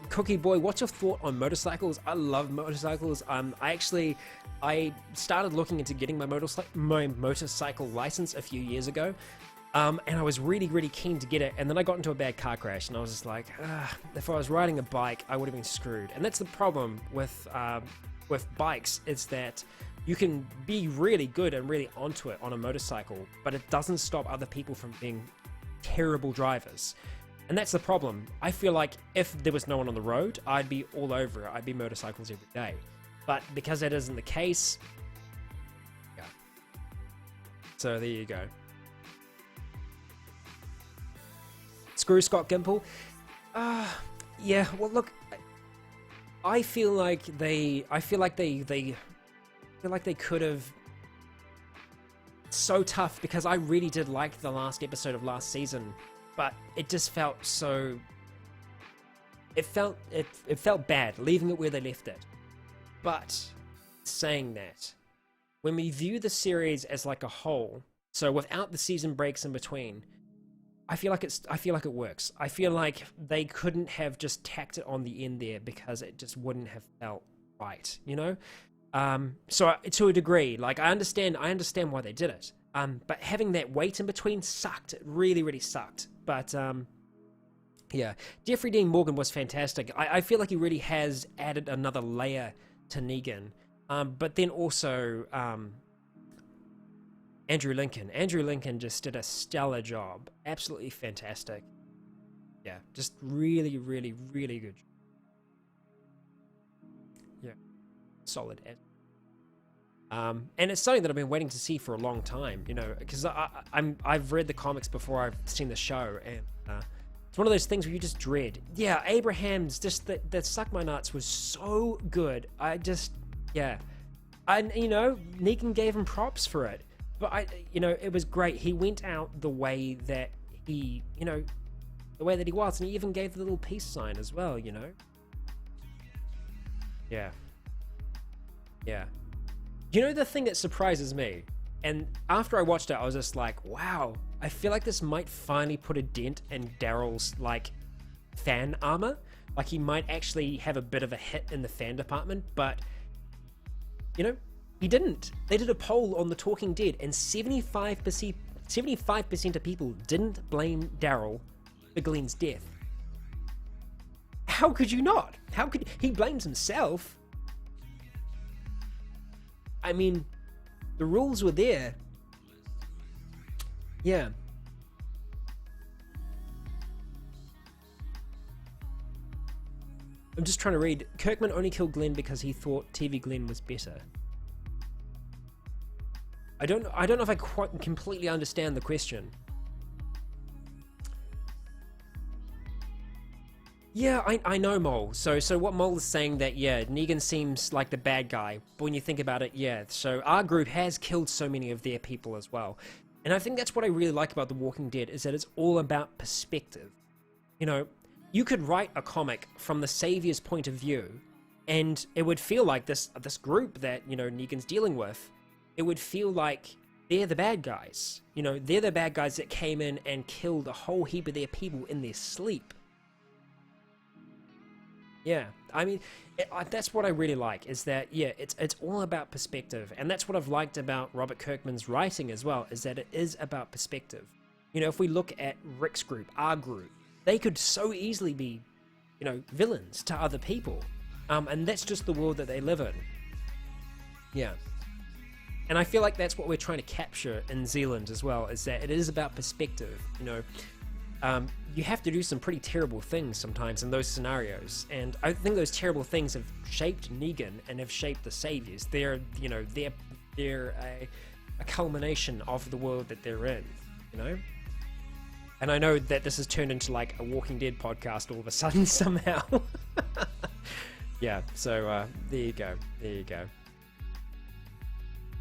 Cookie Boy, what's your thought on motorcycles? I love motorcycles. I started looking into getting my motorcycle license a few years ago. And I was really, really keen to get it. And then I got into a bad car crash and I was just like, if I was riding a bike, I would have been screwed. And that's the problem with bikes, is that you can be really good and really onto it on a motorcycle, but it doesn't stop other people from being terrible drivers. And that's the problem. I feel like if there was no one on the road, I'd be all over it. I'd be motorcycles every day. But because that isn't the case, yeah. So there you go. Screw Scott Gimple. Yeah, well look, I feel like they could have. So tough, because I really did like the last episode of last season, but it just felt so. It felt bad leaving it where they left it. But saying that, when we view the series as like a whole, so without the season breaks in between, I feel like it works. I feel like they couldn't have just tacked it on the end there because it just wouldn't have felt right, you know? So to a degree, like I understand why they did it. But having that wait in between sucked. It really, really sucked. But yeah, Jeffrey Dean Morgan was fantastic. I feel like he really has added another layer to Negan. But then also Andrew Lincoln. Andrew Lincoln just did a stellar job. Absolutely fantastic. Yeah, just really, really, really good. Yeah, solid. And it's something that I've been waiting to see for a long time, you know, because I've read the comics before I've seen the show, and it's one of those things where you just dread. Yeah, Abraham's just that Suck My Nuts was so good. Yeah, you know, Negan gave him props for it, but it was great. He went out the way that he was, and he even gave the little peace sign as well, you know. Yeah. You know, the thing that surprises me, and after I watched it, I was just like, wow, I feel like this might finally put a dent in Daryl's, like, fan armor. Like, he might actually have a bit of a hit in the fan department, but, you know, he didn't. They did a poll on The Talking Dead, and 75% of people didn't blame Daryl for Glenn's death. How could you not? He blames himself? I mean, the rules were there. Yeah. I'm just trying to read. Kirkman only killed Glenn because he thought TV Glenn was better. I don't know if I quite completely understand the question. Yeah, I know Mole. So what Mole is saying, that, yeah, Negan seems like the bad guy, but when you think about it, yeah, so our group has killed so many of their people as well. And I think that's what I really like about The Walking Dead, is that it's all about perspective. You know, you could write a comic from the Savior's point of view, and it would feel like this group that, you know, Negan's dealing with, it would feel like they're the bad guys. You know, they're the bad guys that came in and killed a whole heap of their people in their sleep. Yeah, I mean, that's what I really like, is that, yeah, it's all about perspective. And that's what I've liked about Robert Kirkman's writing as well, is that it is about perspective. You know, if we look at Rick's group, our group, they could so easily be, you know, villains to other people. And that's just the world that they live in. Yeah. And I feel like that's what we're trying to capture in Zealand as well, is that it is about perspective, you know. You have to do some pretty terrible things sometimes in those scenarios, and I think those terrible things have shaped Negan and have shaped the Saviors. They're a culmination of the world that they're in, you know. And I know that this has turned into like a Walking Dead podcast all of a sudden somehow. Yeah, so there you go.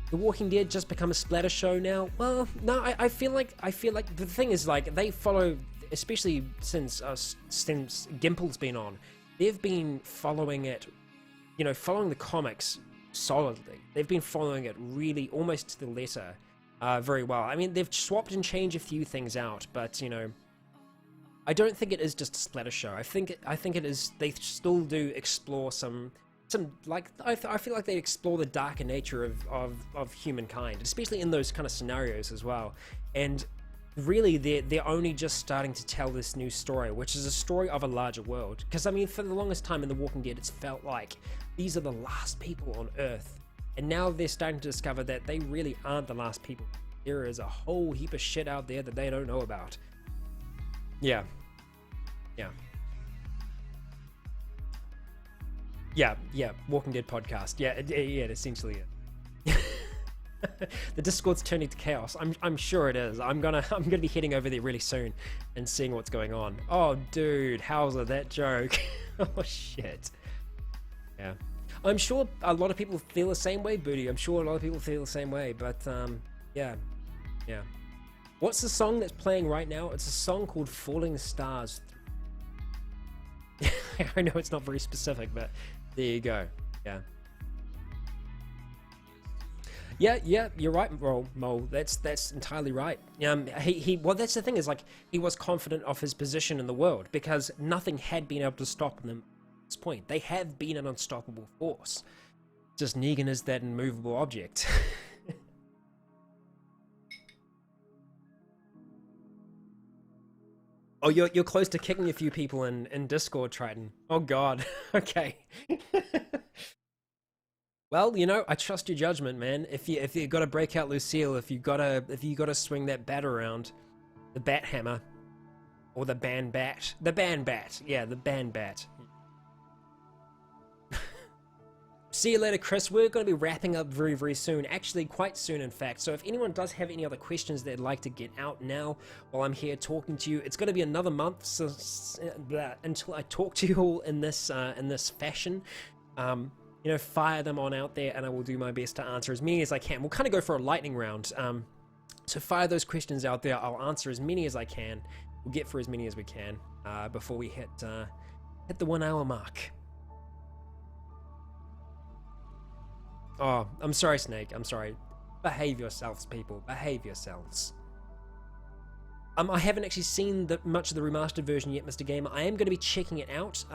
The Walking Dead just become a splatter show now? Well, no, I feel like the thing is, like, they follow, especially since Gimple's been on, they've been following it, you know, following the comics solidly. They've been following it really almost to the letter very well. I mean, they've swapped and changed a few things out, but, you know, I don't think it is just a splatter show. I think it is. They still do explore some like I feel like they explore the darker nature of humankind, especially in those kind of scenarios as well. And really, they're only just starting to tell this new story, which is a story of a larger world. Because I mean, for the longest time in The Walking Dead, it's felt like these are the last people on Earth, and now they're starting to discover that they really aren't the last people. There is a whole heap of shit out there that they don't know about. Yeah. Walking Dead podcast. Yeah, it essentially is. The Discord's turning to chaos. I'm sure it is. I'm gonna be heading over there really soon and seeing what's going on. Oh, dude, how's that joke? Oh shit. Yeah, I'm sure a lot of people feel the same way, Booty. I'm sure a lot of people feel the same way. But yeah. What's the song that's playing right now? It's a song called "Falling Stars." I know it's not very specific, but there you go. Yeah, you're right, Mo. That's entirely right. Well, that's the thing, is like he was confident of his position in the world because nothing had been able to stop them at this point. They have been an unstoppable force. Just Negan is that immovable object. Oh, you're close to kicking a few people in Discord, Triton. Oh God. Okay. Well, I trust your judgment, man. If you gotta break out Lucille, if you gotta swing that bat around, the bat hammer, or the band bat, yeah, the band bat. See you later, Chris. We're going to be wrapping up very, very soon. Actually, quite soon, in fact. So if anyone does have any other questions they'd like to get out now while I'm here talking to you, it's going to be another month until I talk to you all in this fashion. Fire them on out there, and I will do my best to answer as many as I can. We'll kind of go for a lightning round. So fire those questions out there. I'll answer as many as I can. We'll get through as many as we can before we hit the 1 hour mark. Oh, I'm sorry, Snake. I'm sorry. Behave yourselves, people. Behave yourselves. I haven't actually seen much of the remastered version yet, Mr. Gamer. I am going to be checking it out.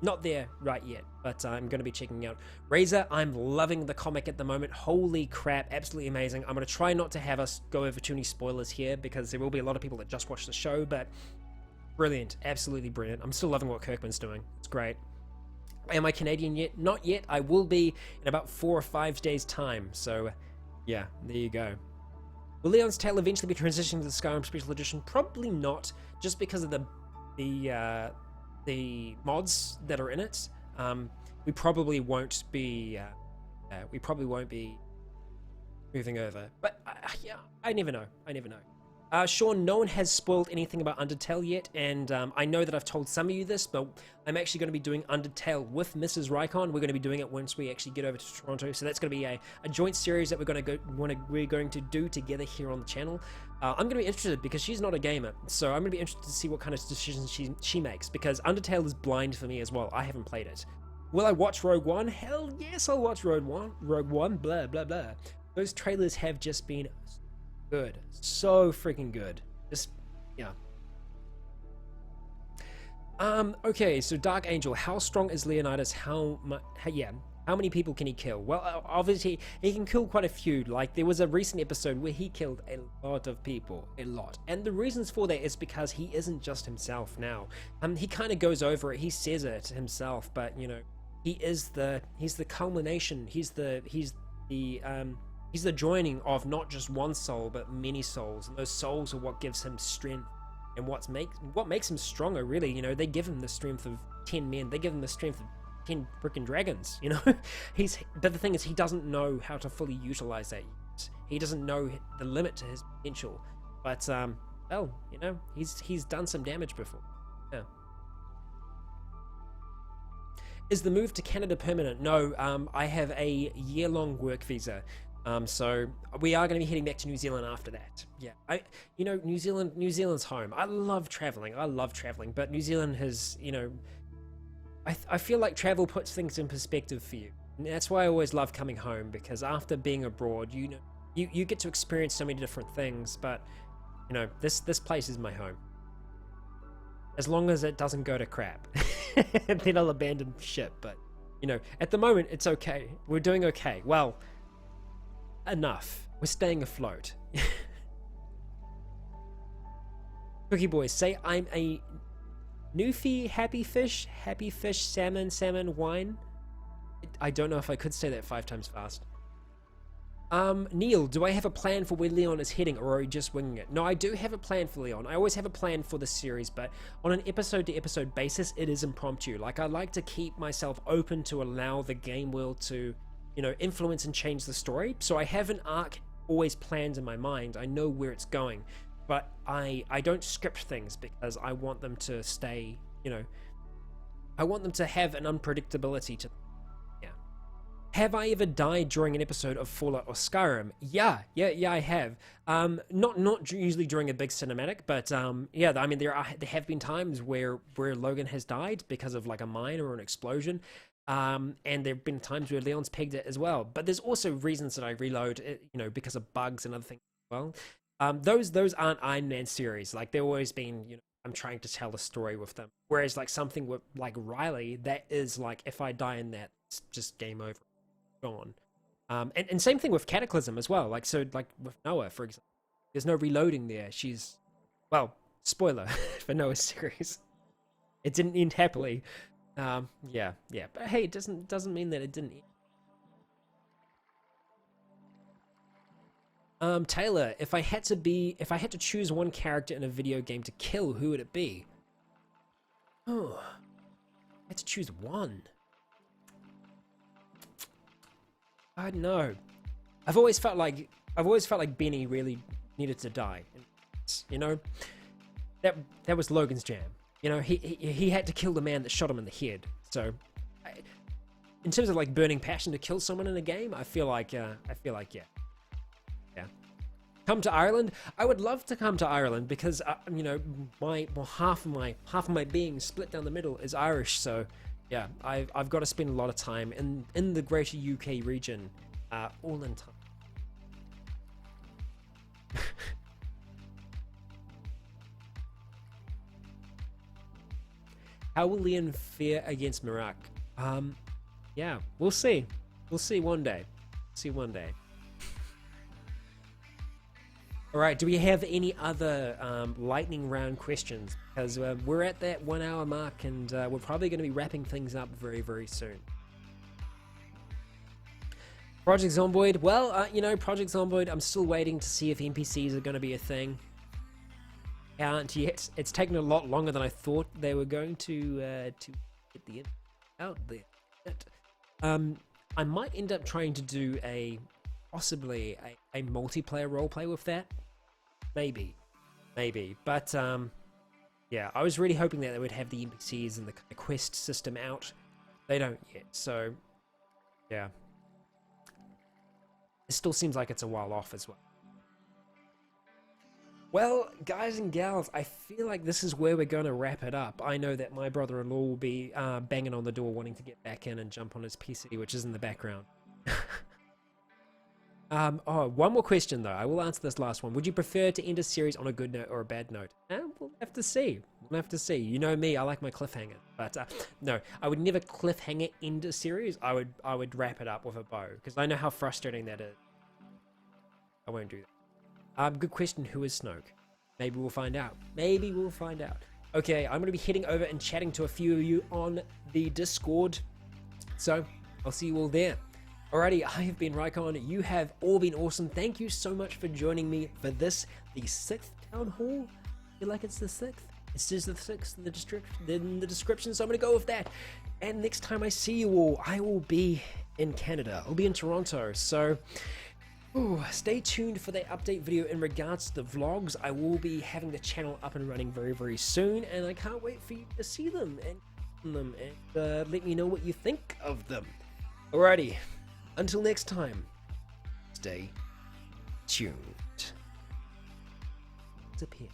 Not there right yet, but I'm going to be checking out. Razor, I'm loving the comic at the moment. Holy crap, absolutely amazing. I'm going to try not to have us go over too many spoilers here because there will be a lot of people that just watch the show, but brilliant. Absolutely brilliant. I'm still loving what Kirkman's doing. It's great. Am I Canadian yet? Not yet. I will be in about 4 or 5 days' time. So, yeah, there you go. Will Leon's Tale eventually be transitioning to the Skyrim Special Edition? Probably not, just because of the mods that are in it. We probably won't be moving over. But yeah, I never know. Sean, no one has spoiled anything about Undertale yet, and I know that I've told some of you this, but I'm actually going to be doing Undertale with Mrs. Rycon. We're going to be doing it once we actually get over to Toronto, so that's going to be a joint series that we're going to do together here on the channel. I'm going to be interested because she's not a gamer, so I'm going to be interested to see what kind of decisions she makes, because Undertale is blind for me as well. I haven't played it. Will I watch Rogue One? Hell yes, I'll watch Rogue One, blah, blah, blah. Those trailers have just been good, so freaking good. Just yeah. Okay, so Dark Angel, how strong is Leonidas? How many people can he kill? Well, obviously he can kill quite a few. Like, there was a recent episode where he killed a lot of people, and the reasons for that is because he isn't just himself now. He kind of goes over it, he says it himself, but he's the culmination, he's the joining of not just one soul, but many souls. And those souls are what gives him strength and what makes him stronger, really. They give him the strength of 10 men. They give him the strength of 10 freaking dragons, But the thing is, he doesn't know how to fully utilize that yet. He doesn't know the limit to his potential. But, he's done some damage before. Yeah. Is the move to Canada permanent? No, I have a year-long work visa. So we are going to be heading back to New Zealand after that. Yeah, New Zealand's home. I love traveling, but New Zealand has, I feel like travel puts things in perspective for you. And that's why I always love coming home, because after being abroad, you get to experience so many different things, but this place is my home. as long as it doesn't go to crap. Then I'll abandon ship, but, you know, at the moment, it's okay. We're doing okay. Well, enough. We're staying afloat. Cookie Boys, say I'm a Newfie happy fish, salmon, wine. I don't know if I could say that 5 times fast. Neil, do I have a plan for where Leon is heading, or are you just winging it? No, I do have a plan for Leon. I always have a plan for the series, but on an episode-to-episode basis, it is impromptu. Like, I like to keep myself open to allow the game world to, you know, influence and change the story. So I have an arc always planned in my mind. I know where it's going, but I don't script things because I want them to stay, you know, I want them to have an unpredictability to them. Have I ever died during an episode of Fallout or Skyrim? Yeah, I have. Not usually during a big cinematic, but yeah, I mean there have been times where Logan has died because of like a mine or an explosion, and there have been times where Leon's pegged it as well. But there's also reasons that I reload, you know, because of bugs and other things as well. Those aren't Iron Man series. Like they've always been, you know, I'm trying to tell a story with them. Whereas like something with like Riley, that is like if I die in that, it's just game over. Gone. And same thing with Cataclysm as well. Like, so like with Noah, for example, there's no reloading there. She's, well, spoiler for Noah's series, it didn't end happily. Yeah, but hey, it doesn't mean that it didn't end. Taylor, if I had to choose one character in a video game to kill, who would it be? Oh, I had to choose one. I don't know. I've always felt like Benny really needed to die. You know, that was Logan's jam. You know, he had to kill the man that shot him in the head. So, in terms of like burning passion to kill someone in a game, I feel like yeah. Come to Ireland. I would love to come to Ireland because you know, half of my being split down the middle is Irish. So. Yeah, I've got to spend a lot of time in the greater UK region, all in time. How will Leon fare against Marak? Yeah, we'll see. We'll see one day. All right, do we have any other lightning round questions? Because we're at that 1 hour mark and we're probably going to be wrapping things up very, very soon. Project Zomboid. Well, you know, Project Zomboid, I'm still waiting to see if NPCs are going to be a thing. Aren't yet. It's taken a lot longer than I thought they were going to get the out there. I might end up trying to do possibly a multiplayer roleplay with that. Maybe. But yeah, I was really hoping that they would have the NPCs and the quest system out. They don't yet, so yeah. It still seems like it's a while off as well. Well, guys and gals, I feel like this is where we're going to wrap it up. I know that my brother-in-law will be banging on the door wanting to get back in and jump on his PC, which is in the background. Oh, one more question though. I will answer this last one. Would you prefer to end a series on a good note or a bad note? We'll have to see. You know me, I like my cliffhanger. But no, I would never cliffhanger end a series. I would wrap it up with a bow because I know how frustrating that is. I won't do that. Good question. Who is Snoke? Maybe we'll find out. Okay, I'm going to be heading over and chatting to a few of you on the Discord. So I'll see you all there. Alrighty, I have been Rycon. You have all been awesome. Thank you so much for joining me for this, the 6th Town Hall. I feel like it's the 6th. It says the 6th in the description, so I'm going to go with that. And next time I see you all, I will be in Canada. I'll be in Toronto. So stay tuned for that update video in regards to the vlogs. I will be having the channel up and running very, very soon. And I can't wait for you to see them and let me know what you think of them. Alrighty. Until next time, stay tuned. Disappear.